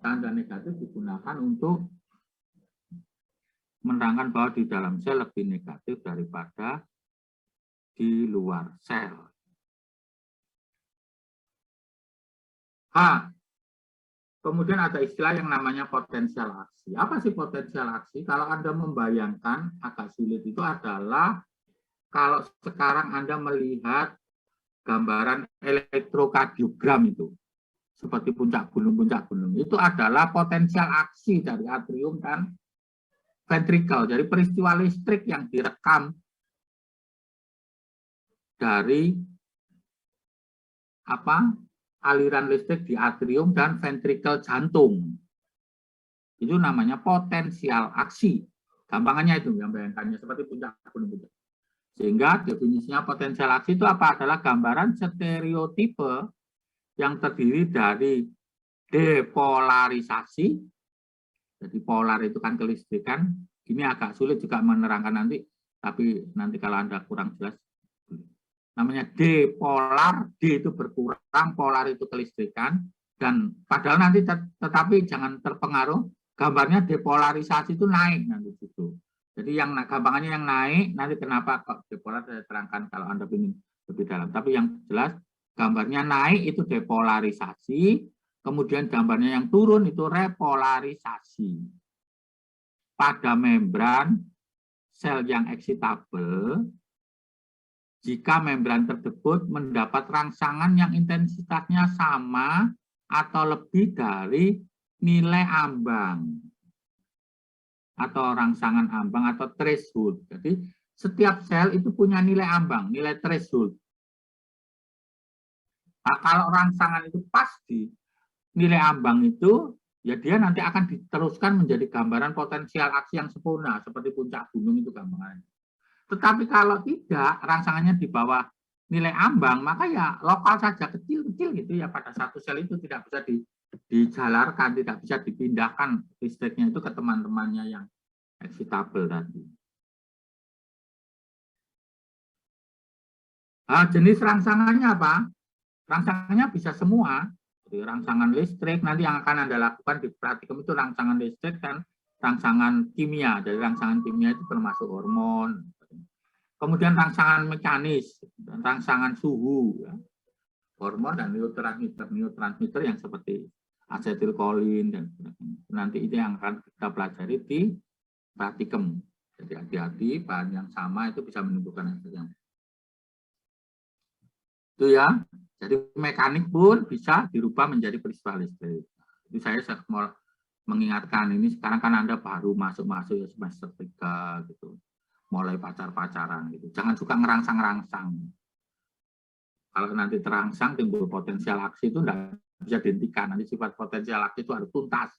Tanda negatif digunakan untuk menerangkan bahwa di dalam sel lebih negatif daripada di luar sel. Kemudian ada istilah yang namanya potensial aksi. Apa sih potensial aksi? Kalau Anda membayangkan agak sulit itu adalah kalau sekarang Anda melihat gambaran elektrokardiogram itu, seperti puncak gunung, itu adalah potensial aksi dari atrium dan ventrikel. Jadi peristiwa listrik yang direkam dari aliran listrik di atrium dan ventrikel jantung. Itu namanya potensial aksi. Gampangannya itu, yang bayangkannya seperti puncak gunung. Sehingga definisinya potensial aksi itu apa? Adalah gambaran stereotipe yang terdiri dari depolarisasi. Jadi polar itu kan kelistrikan. Ini agak sulit juga menerangkan nanti, tapi nanti kalau Anda kurang jelas. Namanya depolar, D itu berkurang, polar itu kelistrikan, dan padahal nanti tetapi jangan terpengaruh, gambarnya depolarisasi itu naik nanti itu. Jadi yang gampangannya yang naik, nanti kenapa kok depolar saya terangkan kalau Anda ingin lebih dalam. Tapi yang jelas gambarnya naik itu depolarisasi, kemudian gambarnya yang turun itu repolarisasi. Pada membran sel yang excitable, jika membran tersebut mendapat rangsangan yang intensitasnya sama atau lebih dari nilai ambang atau rangsangan ambang atau threshold. Jadi setiap sel itu punya nilai ambang, nilai threshold. Nah, kalau rangsangan itu pasti nilai ambang itu, ya dia nanti akan diteruskan menjadi gambaran potensial aksi yang sempurna seperti puncak gunung itu gampangannya. Tetapi kalau tidak, rangsangannya di bawah nilai ambang, maka ya lokal saja, kecil-kecil gitu ya, pada satu sel itu tidak bisa dijalarkan, tidak bisa dipindahkan listriknya itu ke teman-temannya yang excitable tadi. Nah, jenis rangsangannya apa? Rangsangannya bisa semua. Jadi rangsangan listrik, nanti yang akan Anda lakukan di praktikum itu rangsangan listrik dan rangsangan kimia. Jadi rangsangan kimia itu termasuk hormon. Kemudian rangsangan mekanis, rangsangan suhu, ya. Hormon dan neurotransmitter yang seperti asetilkolin dan nanti itu yang akan kita pelajari di praktikum. Jadi hati-hati, bahan yang sama itu bisa menimbulkan efek yang itu ya. Jadi mekanik pun bisa dirubah menjadi peristiwa listrik. Jadi saya mau mengingatkan ini sekarang kan Anda baru masuk ya semester 3 gitu. Mulai pacar-pacaran gitu. Jangan suka ngerangsang-rangsang. Kalau nanti terangsang timbul potensial aksi itu tidak bisa dihentikan. Nanti sifat potensial aksi itu harus tuntas.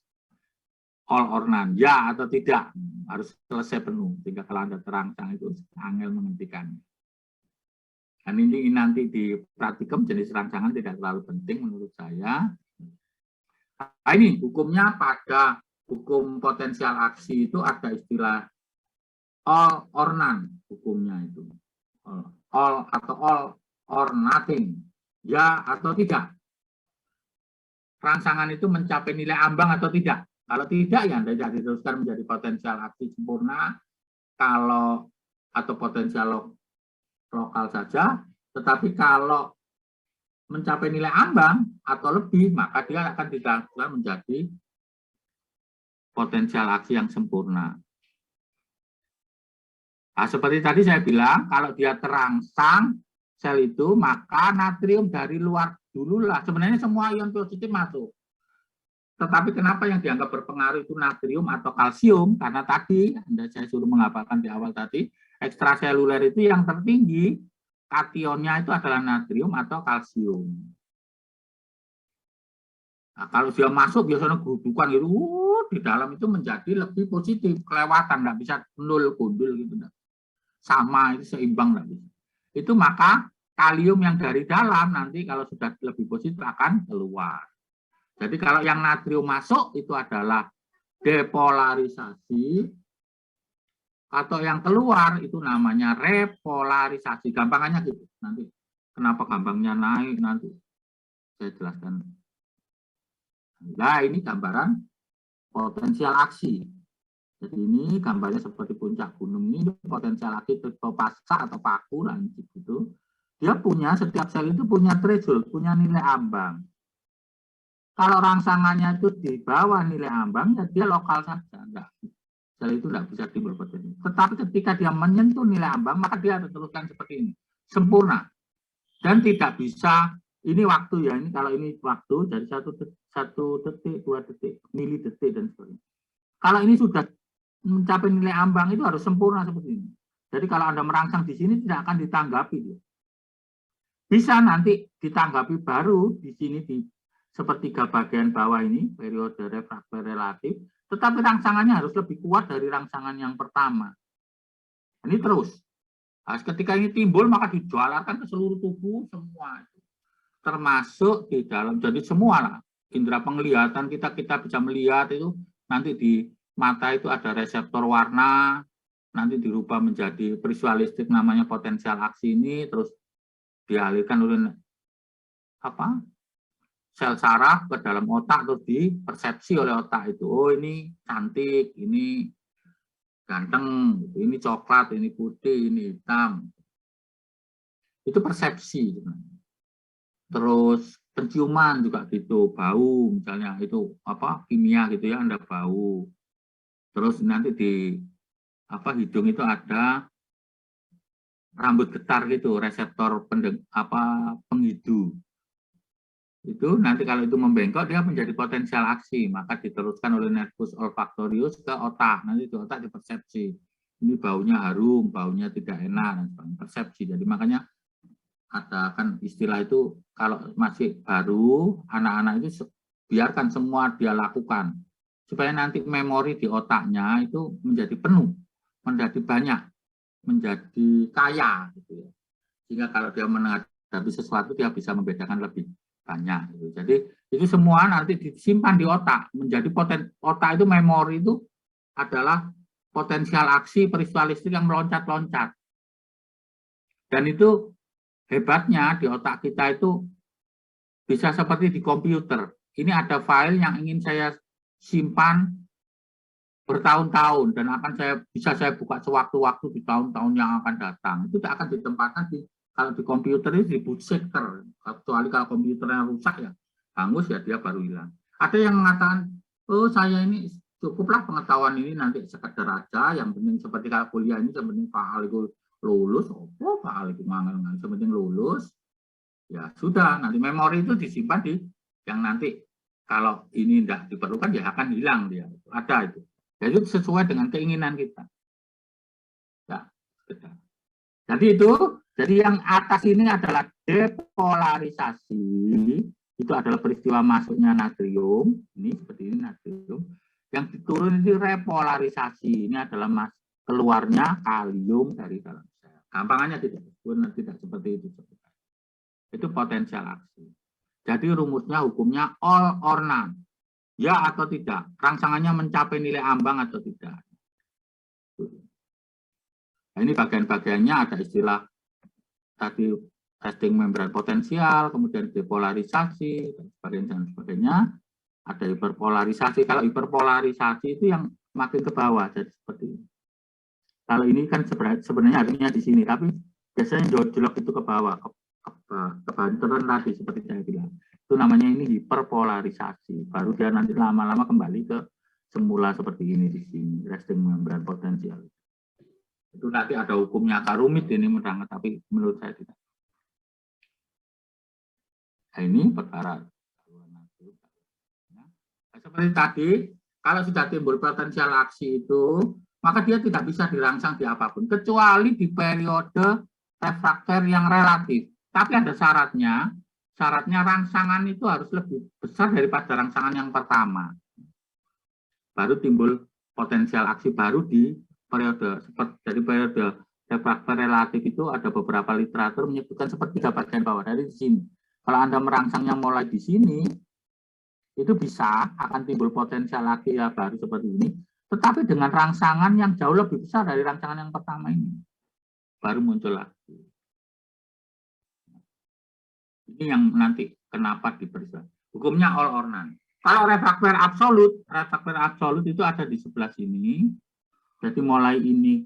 All or none, ya atau tidak. Harus selesai penuh. Sehingga kalau Anda terangsang itu angel menghentikannya. Dan ini nanti di praktikum jenis rangsangan tidak terlalu penting menurut saya. Nah, ini hukumnya pada hukum potensial aksi itu ada istilah all or none hukumnya itu. All atau all or nothing. Ya atau tidak. Rangsangan itu mencapai nilai ambang atau tidak. Kalau tidak ya tidak diteruskan menjadi potensial aksi sempurna. Kalau atau potensial lokal saja, tetapi kalau mencapai nilai ambang atau lebih, maka dia akan dilakukan menjadi potensial aksi yang sempurna. Nah, seperti tadi saya bilang, kalau dia terangsang sel itu, maka natrium dari luar dulu lah. Sebenarnya semua ion positif masuk. Tetapi kenapa yang dianggap berpengaruh itu natrium atau kalsium? Karena tadi, saya suruh menghafalkan di awal tadi, ekstraseluler itu yang tertinggi kationnya itu adalah natrium atau kalsium. Nah, kalau dia masuk biasanya gerudukan gitu, di dalam itu menjadi lebih positif, kelewatan, nggak bisa nol gundul gitu, sama itu seimbang nggak bisa. Itu maka kalium yang dari dalam nanti kalau sudah lebih positif akan keluar. Jadi kalau yang natrium masuk itu adalah depolarisasi, atau yang keluar itu namanya repolarisasi. Gampangannya gitu. Nanti kenapa gampangnya naik nanti saya jelaskan. Nah, ini gambaran potensial aksi. Jadi ini gambarnya seperti puncak gunung ini, potensial aksi atau pasca atau paku lancip itu. Dia punya, setiap sel itu punya threshold, punya nilai ambang. Kalau rangsangannya itu di bawah nilai ambang, ya dia lokal saja. Enggak. Sel itu tidak bisa timbul potensi. Tetapi ketika dia menyentuh nilai ambang, maka dia harus teruskan seperti ini. Sempurna. Dan tidak bisa, ini waktu ya, ini kalau ini waktu dari 1 detik, 2 detik, mili detik, dan sebagainya. Kalau ini sudah mencapai nilai ambang itu harus sempurna seperti ini. Jadi kalau Anda merangsang di sini tidak akan ditanggapi. Bisa nanti ditanggapi baru di sini di sepertiga bagian bawah ini, periode refraktor relatif, tetapi rangsangannya harus lebih kuat dari rangsangan yang pertama. Ini terus. Nah, ketika ini timbul maka dijualarkan ke seluruh tubuh semua. Termasuk di dalam, jadi semua lah. Indera penglihatan kita bisa melihat itu, nanti di mata itu ada reseptor warna, nanti dirubah menjadi visualistik namanya potensial aksi ini, terus dialirkan oleh apa? Sel saraf ke dalam otak, terus dipersepsi oleh otak itu. Oh ini cantik, ini ganteng, ini coklat, ini putih, ini hitam. Itu persepsi. Terus penciuman juga gitu, bau misalnya itu apa kimia gitu ya, Anda bau. Terus nanti di apa hidung itu ada rambut getar gitu, reseptor penghidu. Itu nanti kalau itu membengkok dia menjadi potensial aksi, maka diteruskan oleh nervus olfaktorius ke otak. Nanti di otak dipersepsi. Ini baunya harum, baunya tidak enak, dan persepsi. Jadi makanya ada kan istilah itu kalau masih baru anak-anak itu biarkan semua dia lakukan supaya nanti memori di otaknya itu menjadi penuh, menjadi banyak, menjadi kaya gitu ya. Sehingga kalau dia menghadapi sesuatu dia bisa membedakan lebih banyak gitu. Jadi itu semua nanti disimpan di otak, menjadi otak itu memori itu adalah potensial aksi peristiwa listrik yang meloncat-loncat. Dan itu hebatnya di otak kita itu bisa seperti di komputer. Ini ada file yang ingin saya simpan bertahun-tahun dan akan bisa saya buka sewaktu-waktu di tahun-tahun yang akan datang. Itu akan ditempatkan kalau di komputer itu di boot sector. Kecuali kalau komputernya rusak ya, hangus ya dia baru hilang. Ada yang mengatakan, oh saya ini cukuplah pengetahuan ini nanti sekedar aja, yang penting seperti kalau kuliah ini yang penting Pak Aliko lulus, Pak Aliko yang penting lulus, ya sudah, nanti memori itu disimpan di yang nanti kalau ini tidak diperlukan ya akan hilang dia, ada itu. Jadi sesuai dengan keinginan kita. Ya, jadi yang atas ini adalah depolarisasi, itu adalah peristiwa masuknya natrium, ini seperti ini natrium, yang diturun ini repolarisasi, ini adalah keluarnya kalium dari dalam sel. Gampangannya tidak seperti itu. Itu potensial aksi. Jadi rumusnya hukumnya all or none. Ya atau tidak, rangsangannya mencapai nilai ambang atau tidak. Nah, ini bagian-bagiannya ada istilah tadi testing membran potensial, kemudian depolarisasi, dan sebagainya. Ada hiperpolarisasi. Kalau hiperpolarisasi itu yang makin ke bawah, jadi seperti ini. Kalau ini kan sebenarnya harusnya di sini, tapi biasanya jolok itu ke bawah, kebanteran tadi seperti saya bilang. Itu namanya ini hiperpolarisasi. Baru dia nanti lama-lama kembali ke semula seperti ini di sini, resting membran potensial. Itu nanti ada hukumnya, agak rumit ini menurut, tapi menurut saya tidak. Nah, ini perkara. Nah, seperti tadi, kalau sudah timbul potensial aksi itu, maka dia tidak bisa dirangsang di apapun, kecuali di periode refraktor yang relatif. Tapi ada syaratnya. Syaratnya rangsangan itu harus lebih besar daripada rangsangan yang pertama. Baru timbul potensial aksi baru di periode. Dari periode refraktor relatif itu ada beberapa literatur menyebutkan sepertiga bagian bawah dari sini. Kalau Anda merangsangnya mulai di sini, itu bisa akan timbul potensial aksi ya baru seperti ini. Tetapi dengan rangsangan yang jauh lebih besar dari rangsangan yang pertama ini. Baru muncul lagi. Ini yang nanti kenapa diperiksa. Hukumnya all or none. Kalau refraktor absolut itu ada di sebelah sini. Jadi mulai ini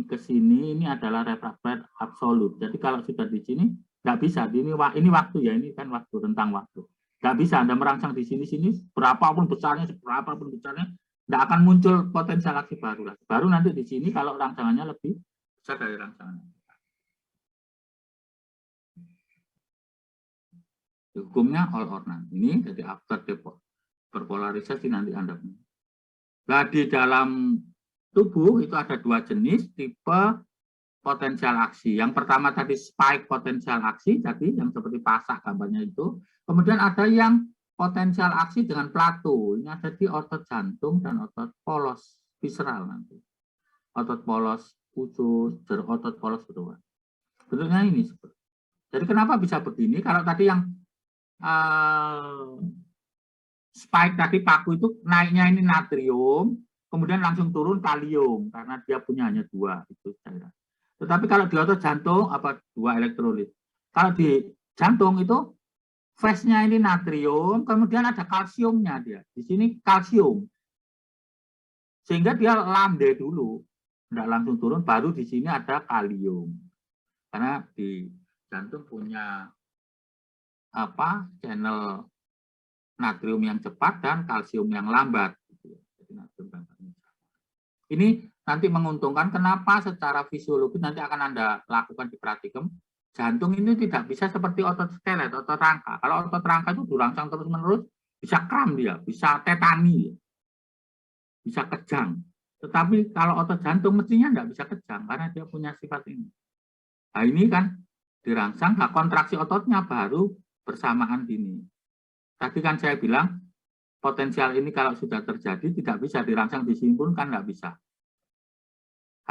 ke sini, ini adalah refraktor absolut. Jadi kalau sudah di sini, nggak bisa. Ini waktu ya, ini kan waktu, rentang waktu. Nggak bisa Anda merangsang di sini, berapapun besarnya, nggak akan muncul potensial aksi baru. Baru nanti di sini kalau rangsangannya lebih besar dari rangsangan. Hukumnya all or none. Ini jadi after berpolarisasi nanti Anda. Nah, di dalam tubuh itu ada dua jenis tipe potensial aksi. Yang pertama tadi spike potensial aksi, jadi yang seperti pasak gambarnya itu. Kemudian ada yang potensial aksi dengan plato. Ini ada di otot jantung dan otot polos visceral nanti. Otot polos usus, otot polos kedua. Bentuknya ini. Jadi kenapa bisa begini? Kalau tadi yang spike tadi paku itu naiknya ini natrium, kemudian langsung turun kalium karena dia punya hanya dua itu cairan. Tetapi kalau di otot jantung apa dua elektrolit. Kalau di jantung itu phase-nya ini natrium, kemudian ada kalsiumnya dia. Di sini kalsium. Sehingga dia landai dulu, tidak langsung turun, baru di sini ada kalium. Karena di jantung punya channel natrium yang cepat dan kalsium yang lambat. Ini nanti menguntungkan kenapa secara fisiologi nanti akan Anda lakukan di praktikum. Jantung ini tidak bisa seperti otot skelet, otot rangka. Kalau otot rangka itu dirangsang terus-menerus, bisa kram dia, bisa tetani, bisa kejang. Tetapi kalau otot jantung mestinya nggak bisa kejang karena dia punya sifat ini. Nah ini kan dirangsang, kontraksi ototnya baru bersamaan gini. Tadi kan saya bilang potensial ini kalau sudah terjadi tidak bisa dirangsang di sini pun kan nggak bisa.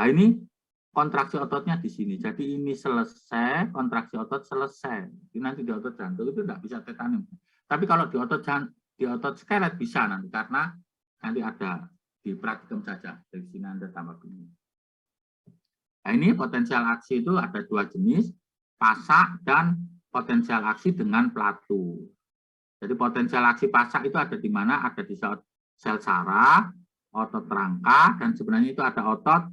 Nah ini kontraksi ototnya di sini. Jadi ini selesai, kontraksi otot selesai. Jadi nanti di otot jantung itu nggak bisa tetanim. Tapi kalau di otot skelet bisa nanti karena nanti ada di praktikum saja. Dari sini Anda tambah begini. Nah ini potensial aksi itu ada dua jenis, pasak dan potensial aksi dengan plato. Jadi potensial aksi pasak itu ada di mana? Ada di sel saraf, otot rangka, dan sebenarnya itu ada otot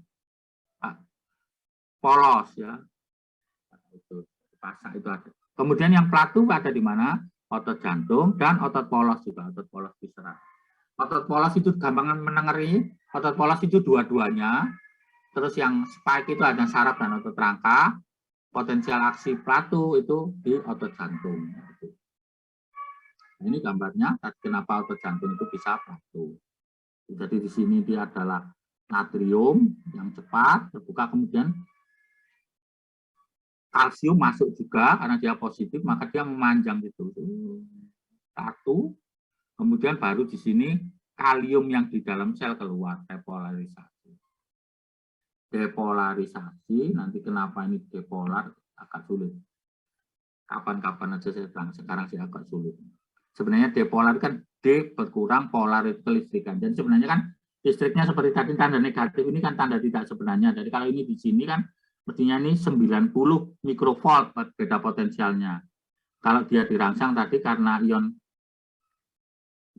polos ya. Itu pasak itu ada. Kemudian yang plato ada di mana? Otot jantung dan otot polos juga, otot polos visceral. Otot polos itu gampang menengeri, otot polos itu dua-duanya. Terus yang spike itu ada saraf dan otot rangka. Potensial aksi plato itu di otot jantung. Ini gambarnya kenapa otot jantung itu bisa plato. Jadi di sini dia adalah natrium yang cepat terbuka, kemudian kalsium masuk juga karena dia positif, maka dia memanjang gitu. Satu, kemudian baru di sini kalium yang di dalam sel keluar, depolarisasi. Depolarisasi, nanti kenapa ini depolar agak sulit. Kapan-kapan aja saya bilang, sekarang sih agak sulit. Sebenarnya depolar kan D berkurang, polar itu kelistrikan. Jadi sebenarnya kan listriknya seperti tadi tanda negatif ini kan tanda tidak sebenarnya. Jadi kalau ini di sini kan mestinya ini 90 mikrovolt beda potensialnya. Kalau dia dirangsang tadi karena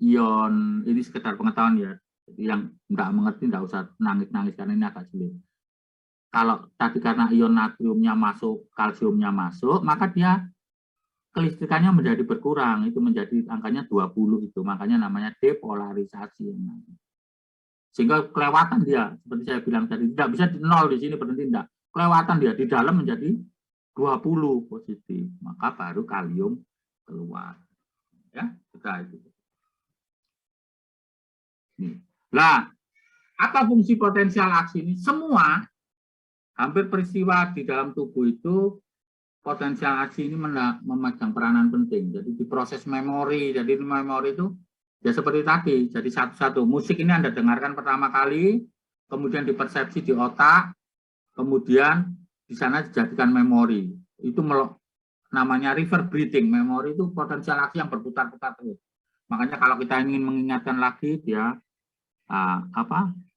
ion ini sekedar pengetahuan ya. Jadi yang nggak mengerti nggak usah nangis-nangis karena ini agak sulit. Kalau tadi karena ion natriumnya masuk, kalsiumnya masuk, maka dia kelistrikannya menjadi berkurang, itu menjadi angkanya 20 itu, makanya namanya depolarisasi. Sehingga kelewatan dia, seperti saya bilang tadi, tidak bisa di 0 di sini berhenti, tidak. Kelewatan dia, di dalam menjadi 20 positif, maka baru kalium keluar. Ya, sudah itu. Nah, apa fungsi potensial aksi ini? Semua Hampir peristiwa di dalam tubuh itu potensial aksi ini memegang peranan penting. Jadi di proses memori, jadi memori itu ya seperti tadi, jadi satu-satu. Musik ini Anda dengarkan pertama kali, kemudian dipersepsi di otak, kemudian di sana dijadikan memori. Itu namanya reverberating. Memori itu potensial aksi yang berputar-putar terus. Makanya kalau kita ingin mengingatkan lagi, dia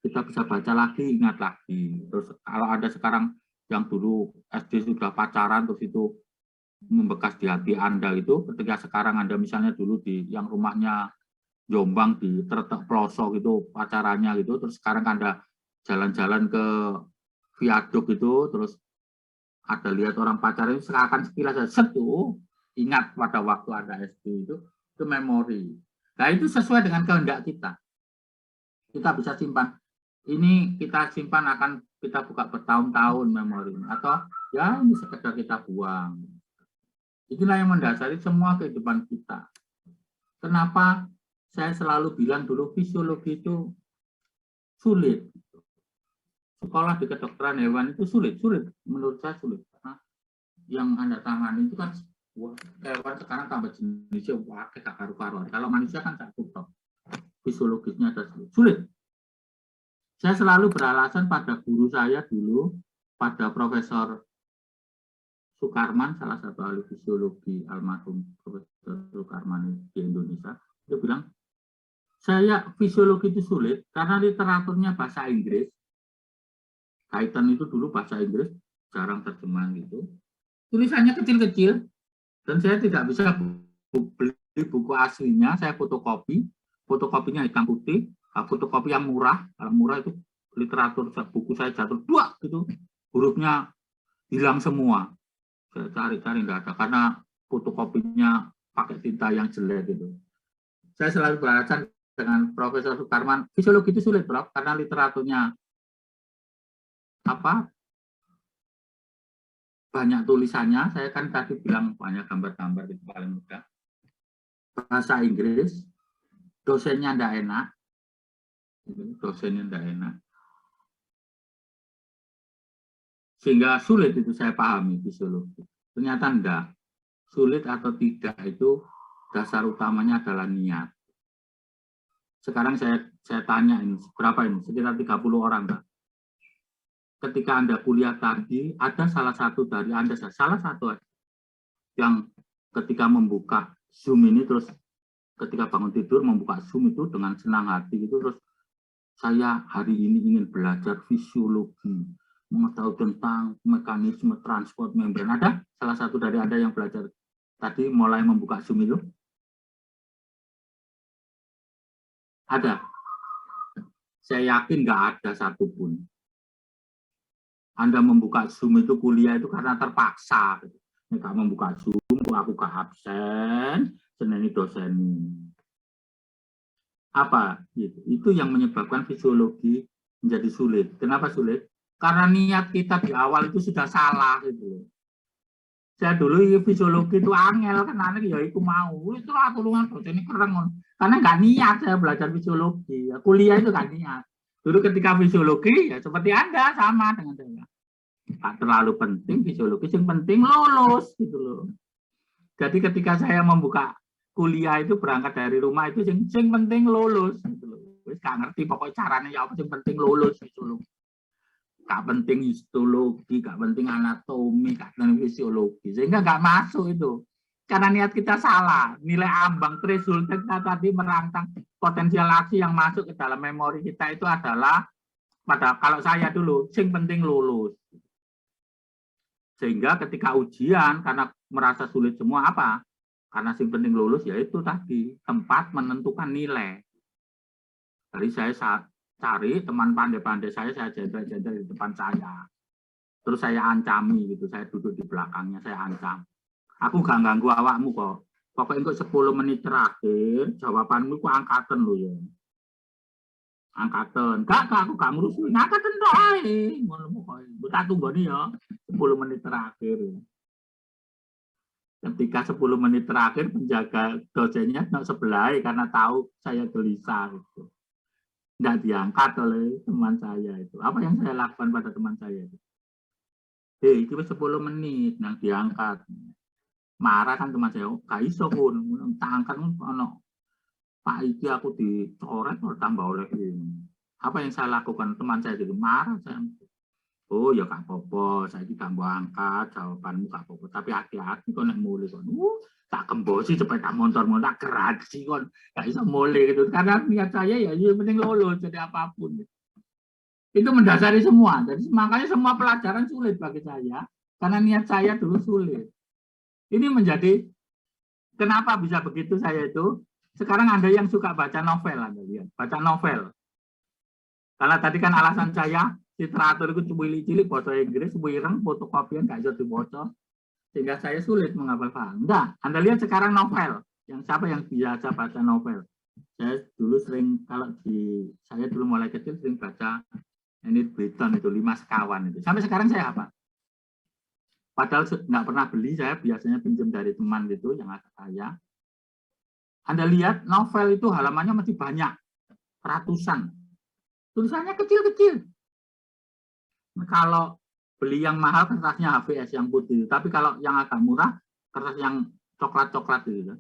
kita bisa baca lagi, ingat lagi. Terus kalau ada sekarang yang dulu SD sudah pacaran, terus itu membekas di hati Anda itu, ketika sekarang Anda misalnya dulu di yang rumahnya Jombang di Tretek Pelosok itu pacarannya gitu, terus sekarang Anda jalan-jalan ke viaduk itu, terus ada lihat orang pacaran itu seakan sekilas setu, ingat pada waktu Anda SD itu memori. Nah itu sesuai dengan kehendak kita. Kita bisa simpan. Ini kita simpan akan kita buka bertahun-tahun memori, atau ya ini sekedar kita buang. Inilah yang mendasari semua kehidupan kita. Kenapa saya selalu bilang dulu fisiologi itu sulit. Sekolah di kedokteran hewan itu sulit. Menurut saya sulit. Karena yang Anda tangani itu kan hewan sekarang tambah jenisnya pakai karu-karuan. Kalau manusia kan tak cukup. Fisiologisnya ada sulit. Saya selalu beralasan pada guru saya dulu, pada Profesor Sukarman, salah satu ahli fisiologi almarhum Profesor Sukarman di Indonesia, dia bilang, saya fisiologi itu sulit karena literaturnya bahasa Inggris. Kaitan itu dulu bahasa Inggris, jarang terjemahan gitu. Tulisannya kecil-kecil, dan saya tidak bisa beli buku aslinya, saya fotokopi, fotokopinya hitam putih, fotokopi yang murah, kalau murah itu literatur buku saya jatuh dua gitu, hurufnya hilang semua. Saya cari-cari nggak ada karena fotokopinya pakai tinta yang jelek gitu. Saya selalu beralasan dengan Profesor Sukarman, fisiologi itu sulit, Prof, karena literaturnya banyak tulisannya. Saya kan tadi bilang banyak gambar-gambar itu paling mudah. Bahasa Inggris, dosennya nggak enak. Dosennya tidak enak. Sehingga sulit itu saya pahami fisiologi. Ternyata enggak. Sulit atau tidak itu dasar utamanya adalah niat. Sekarang saya tanya ini, berapa ini? Sekitar 30 orang, Pak. Ketika Anda kuliah tadi, ada salah satu dari Anda, salah satu yang ketika membuka Zoom ini, terus ketika bangun tidur membuka Zoom itu dengan senang hati, itu terus saya hari ini ingin belajar fisiologi, mengetahui tentang mekanisme transport membran. Ada salah satu dari Anda yang belajar tadi mulai membuka Zoom itu? Ada? Saya yakin nggak ada satupun. Anda membuka Zoom itu kuliah itu karena terpaksa. Nggak membuka Zoom, aku ke absen, seneni dosen. Apa? Itu yang menyebabkan fisiologi menjadi sulit. Kenapa sulit? Karena niat kita di awal itu sudah salah gitu. Saya dulu fisiologi itu angel kan anak ya itu mau itu lah tulungan dosen ini keren karena nggak niat saya belajar fisiologi. Kuliah itu nggak niat. Dulu ketika fisiologi ya seperti Anda sama dengan saya. Nggak terlalu penting fisiologi, yang penting lulus gitu loh. Jadi ketika saya membuka kuliah itu berangkat dari rumah itu yang penting lulus gitu loh. Nggak ngerti pokoknya caranya ya apa yang penting lulus gitu loh. Gak penting histologi, gak penting anatomi, gak penting fisiologi, sehingga gak masuk itu. Karena niat kita salah, nilai ambang threshold kita tadi merangsang potensial aksi yang masuk ke dalam memori kita itu adalah pada kalau saya dulu, yang penting lulus. Sehingga ketika ujian, karena merasa sulit semua apa? Karena yang penting lulus, yaitu tadi tempat menentukan nilai. Jadi saya cari teman pandai-pandai saya jendel-jendel di depan saya. Terus saya ancami gitu, saya duduk di belakangnya, saya ancam. Aku gak ganggu awakmu kok. Pokoknya kok 10 menit terakhir, jawabanmu kok angkatan lo ya. Angkatan. Gak, aku gak ngurusin. Angkatan doang. Kita tunggu nih ya, 10 menit terakhir. Ketika 10 menit terakhir, penjaga dosennya sebelah karena tahu saya gelisah gitu. Nggak diangkat oleh teman saya itu. Apa yang saya lakukan pada teman saya itu? Itu 10 menit yang diangkat. Marah kan teman saya, gak iso pun, tak angkat ono Pak iki aku dicoret atau tambah oleh ini. Apa yang saya lakukan? Teman saya jadi marah. Saya, oh ya gak apa-apa, saya gak mau angkat, jawabanmu gak apa-apa. Tapi hati-hati kok nek mulai kon. Tak kembosi sepeda motor tak gerak sih kon. Gak bisa mulai gitu. Karena niat saya ya penting lulus jadi apapun. Itu mendasari semua. Jadi makanya semua pelajaran sulit bagi saya. Karena niat saya dulu sulit. Ini menjadi, kenapa bisa begitu saya itu? Sekarang Anda yang suka baca novel, Anda lihat. Baca novel. Karena tadi kan alasan saya, literatur itu cilik-cilik, bahasa Inggris, wireng, fotokopian, gak bisa dibaca. Sehingga saya sulit menghafal paham. Enggak, Anda lihat sekarang novel. Yang siapa yang biasa baca novel? Saya dulu sering, saya dulu mulai kecil sering baca Enid Blyton itu, 5 sekawan itu. Sampai sekarang saya apa? Padahal nggak pernah beli, saya biasanya pinjam dari teman gitu yang agak kaya. Anda lihat novel itu halamannya masih banyak, ratusan. Tulisannya kecil-kecil. Kalau beli yang mahal kertasnya HVS yang putih, tapi kalau yang agak murah kertas yang coklat-coklat gitu.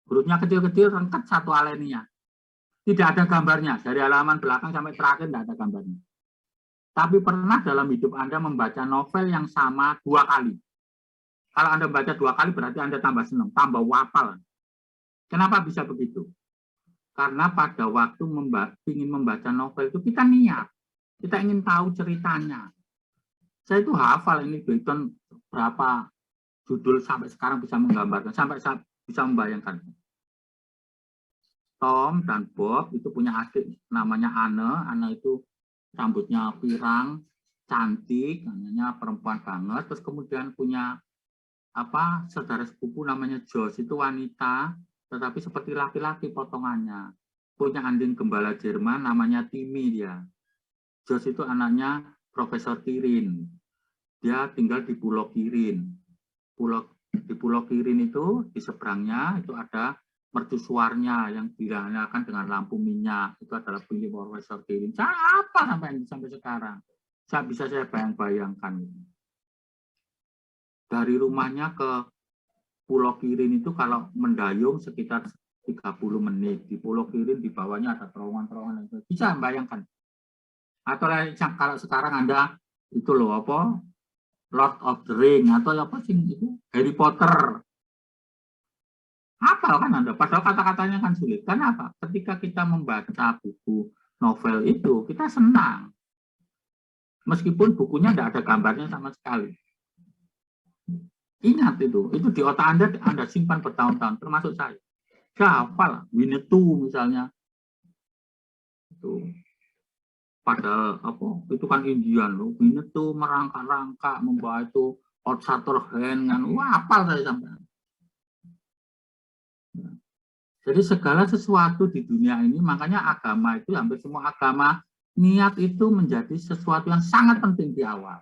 Hurufnya kecil-kecil, rengket satu alenia. Tidak ada gambarnya, dari halaman belakang sampai terakhir tidak ada gambarnya. Tapi pernah dalam hidup Anda membaca novel yang sama 2 kali. Kalau Anda baca 2 kali berarti Anda tambah senang, tambah wafal. Kenapa bisa begitu? Karena pada waktu ingin membaca novel itu kita niat. Kita ingin tahu ceritanya. Saya itu hafal ini Blyton berapa judul sampai sekarang bisa menggambarkan, sampai bisa membayangkan. Tom dan Bob itu punya adik namanya Anne. Anne itu rambutnya pirang, cantik, namanya perempuan banget. Terus kemudian punya saudara sepupu namanya Josh, itu wanita, tetapi seperti laki-laki potongannya. Punya anjing gembala Jerman namanya Timmy dia. Josh itu anaknya Profesor Kirin. Dia tinggal di Pulau Kirin. Di Pulau Kirin itu di seberangnya itu ada mercusuarnya yang dinyalakan dengan lampu minyak. Itu adalah punya Profesor Kirin. Siapa sampai sekarang? Bisa saya bayangkan. Dari rumahnya ke Pulau Kirin itu kalau mendayung sekitar 30 menit. Di Pulau Kirin di bawahnya ada terowongan-terowongan. Bisa bayangkan. Atau kalau sekarang Anda itu loh Lord of the Ring atau apa sih itu Harry Potter. Hafal kan Anda? Padahal kata-katanya kan sulit. Kenapa? Ketika kita membaca buku novel itu, kita senang. Meskipun bukunya tidak ada gambarnya sama sekali. Ingat itu di otak Anda simpan bertahun-tahun, termasuk saya. Saya hafal, Winnetou misalnya. Itu. Padahal itu kan Indian loh. Winnetou merangkak-rangkak membawa itu Old Shatterhand kan. Wah, hafal saya sampai. Jadi segala sesuatu di dunia ini, makanya agama itu, hampir semua agama, niat itu menjadi sesuatu yang sangat penting di awal.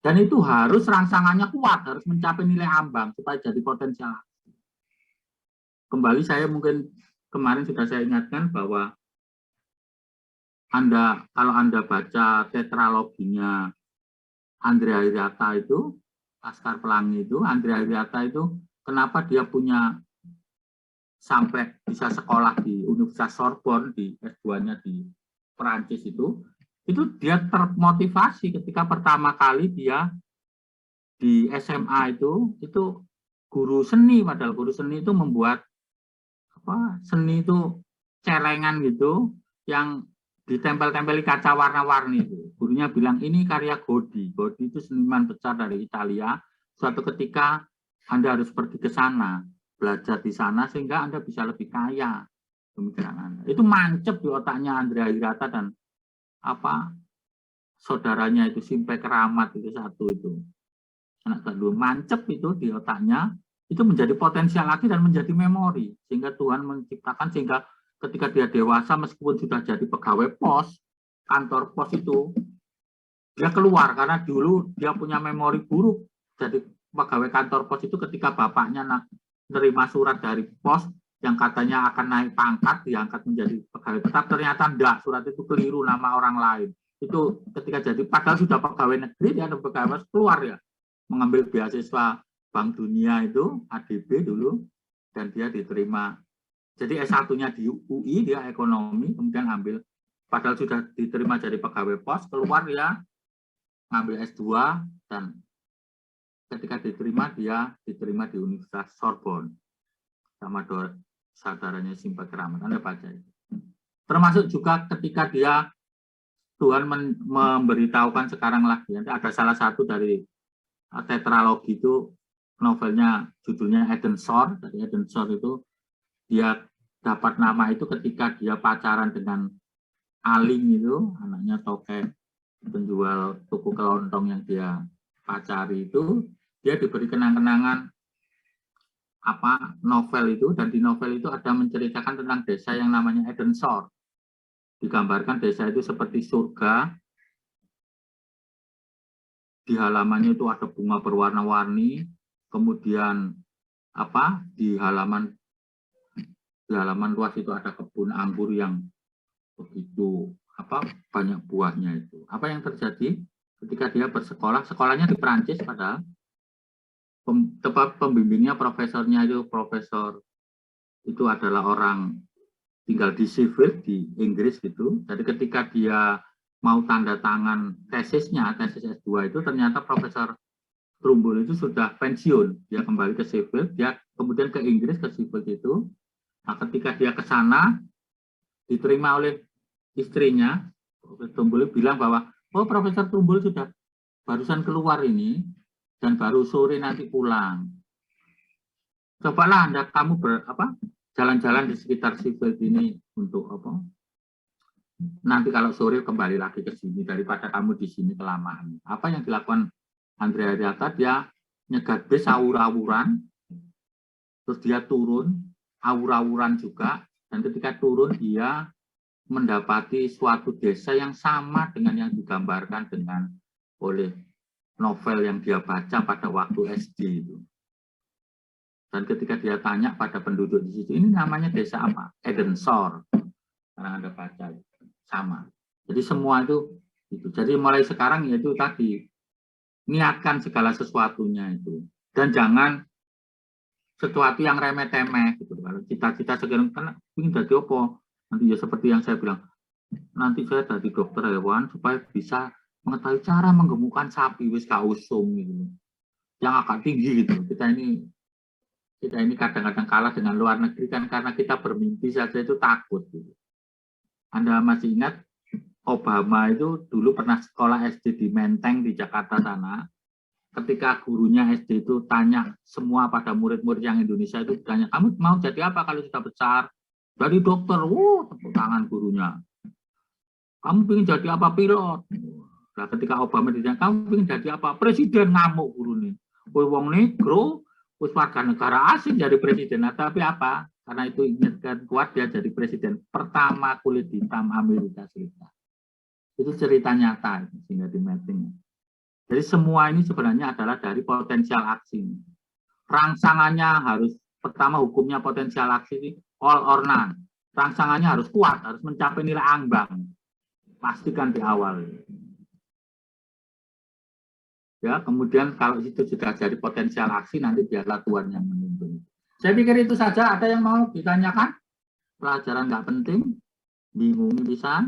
Dan itu harus rangsangannya kuat, harus mencapai nilai ambang supaya jadi potensial. Kembali saya kemarin sudah saya ingatkan bahwa kalau Anda baca tetraloginya Andrea Hirata itu, Laskar Pelangi itu, Andrea Hirata itu, kenapa dia punya sampai bisa sekolah di Universitas Sorbonne di S2-nya di Perancis itu dia termotivasi ketika pertama kali dia di SMA itu guru seni, padahal guru seni itu membuat seni itu celengan gitu yang ditempel-tempeli kaca warna-warni itu. Gurunya bilang ini karya Godi. Godi itu seniman besar dari Italia. Suatu ketika Anda harus pergi ke sana, belajar di sana sehingga Anda bisa lebih kaya pemikiran Anda. Itu mancep di otaknya Andrea Hirata dan saudaranya itu Simpe Keramat itu satu itu. Anak kedua mancep itu di otaknya, itu menjadi potensial lagi dan menjadi memori. Sehingga Tuhan menciptakan sehingga ketika dia dewasa meskipun sudah jadi pegawai pos, kantor pos itu dia keluar karena dulu dia punya memori buruk. Jadi pegawai kantor pos itu ketika bapaknya menerima surat dari pos yang katanya akan naik pangkat, diangkat menjadi pegawai tetap, ternyata enggak, surat itu keliru nama orang lain. itu ketika jadi, padahal sudah pegawai negeri, dia ada pegawai keluar ya, mengambil beasiswa Bank Dunia itu, ADB dulu, dan dia diterima. Jadi S1-nya di UI, dia ekonomi, kemudian ambil, padahal sudah diterima jadi pegawai pos, keluar dia ngambil S2, dan ketika diterima, dia diterima di Universitas Sorbonne, sama saudaranya Simpa Keramat. Anda baca itu. Termasuk juga ketika dia, Tuhan memberitahukan sekarang lagi, ada salah satu dari tetralogi itu, novelnya judulnya Eden Shore. Dari Eden Shore itu dia dapat nama itu ketika dia pacaran dengan Aling itu, anaknya toke penjual tuku kelontong yang dia pacari itu, dia diberi kenang-kenangan novel itu, dan di novel itu ada menceritakan tentang desa yang namanya Eden Shore. Digambarkan desa itu seperti surga. Di halamannya itu ada bunga berwarna-warni, kemudian di halaman luas itu ada kebun anggur yang begitu banyak buahnya itu. Apa yang terjadi ketika dia bersekolah? Sekolahnya di Perancis, padahal pembimbingnya, profesornya itu profesor itu adalah orang tinggal di Sheffield di Inggris gitu. Jadi ketika dia mau tanda tangan tesisnya, tesis S2 itu, ternyata Profesor Trumbull itu sudah pensiun. Dia kembali ke Sheffield, dia kemudian ke Inggris, ke Sheffield itu. Nah, ketika dia ke sana, diterima oleh istrinya, Profesor Trumbull bilang bahwa, oh Profesor Trumbull sudah barusan keluar ini, dan baru sore nanti pulang. Cobalah kamu jalan-jalan di sekitar Sheffield ini untuk nanti kalau sore kembali lagi ke sini, daripada kamu di sini kelamaan. Apa yang dilakukan Andrea Ariata? Dia nyegat bis awur-awuran, terus dia turun awur-awuran juga, dan ketika turun dia mendapati suatu desa yang sama dengan yang digambarkan oleh novel yang dia baca pada waktu SD itu. Dan ketika dia tanya pada penduduk di situ, ini namanya desa apa? Eden Shore. Karena Anda baca itu. Sama. Jadi semua itu. Jadi mulai sekarang yaitu tadi, niatkan segala sesuatunya itu. Dan jangan sesuatu yang remeh-temeh gitu. Kalau cita-cita sekarang kan ingin jadi apa? Nanti ya seperti yang saya bilang, nanti saya jadi dokter hewan supaya bisa mengetahui cara menggemukkan sapi wis kausum gitu. Yang agak tinggi gitu. Kita ini kadang-kadang kalah dengan luar negeri kan karena kita bermimpi saja itu takut gitu. Anda masih ingat Obama itu dulu pernah sekolah SD di Menteng di Jakarta sana. Ketika gurunya SD itu tanya semua pada murid-murid yang Indonesia itu tanya, kamu mau jadi apa kalau sudah besar? Jadi dokter. Tepuk tangan gurunya. Kamu ingin jadi apa? Pilot. Nah, ketika Obama ditanya, kamu ingin jadi apa? Presiden. Ngamuk guru nih. Wong negro, warga negara asing jadi presiden. Nah, tapi apa? Karena itu ingatkan kuat dia jadi presiden pertama kulit hitam Amerika Serikat. Itu cerita nyata sehingga di mapping. Jadi semua ini sebenarnya adalah dari potensial aksi. Rangsangannya harus, pertama hukumnya potensial aksi all or none. Rangsangannya harus kuat, harus mencapai nilai ambang. Pastikan di awal. Ya, kemudian kalau itu sudah jadi potensial aksi, nanti biarlah Tuhan yang menuntun. Saya pikir itu saja. Ada yang mau ditanyakan? Pelajaran nggak penting? Bingung bisa?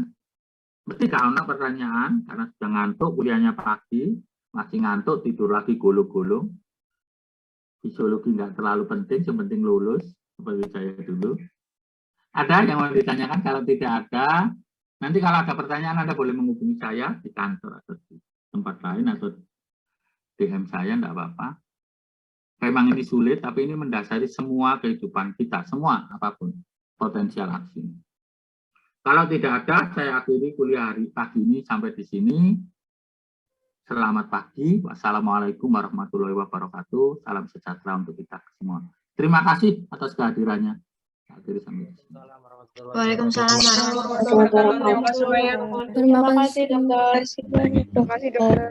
Mesti gak ada pertanyaan, karena sudah ngantuk, kuliahnya pagi, masih ngantuk, tidur lagi golo-golo. Fisiologi nggak terlalu penting, yang penting lulus, seperti saya dulu. Ada yang mau ditanyakan? Kalau tidak ada, nanti kalau ada pertanyaan Anda boleh menghubungi saya di kantor atau di tempat lain, atau DM saya, enggak apa-apa. Memang ini sulit, tapi ini mendasari semua kehidupan kita, semua apapun potensial aksi. Kalau tidak ada, saya akhiri kuliah hari pagi ini sampai di sini. Selamat pagi. Wassalamualaikum warahmatullahi wabarakatuh. Salam sejahtera untuk kita semua. Terima kasih atas kehadirannya. Akhiri sampai di sini. Waalaikumsalam warahmatullahi wabarakatuh. Terima kasih, dokter. Terima kasih, dokter.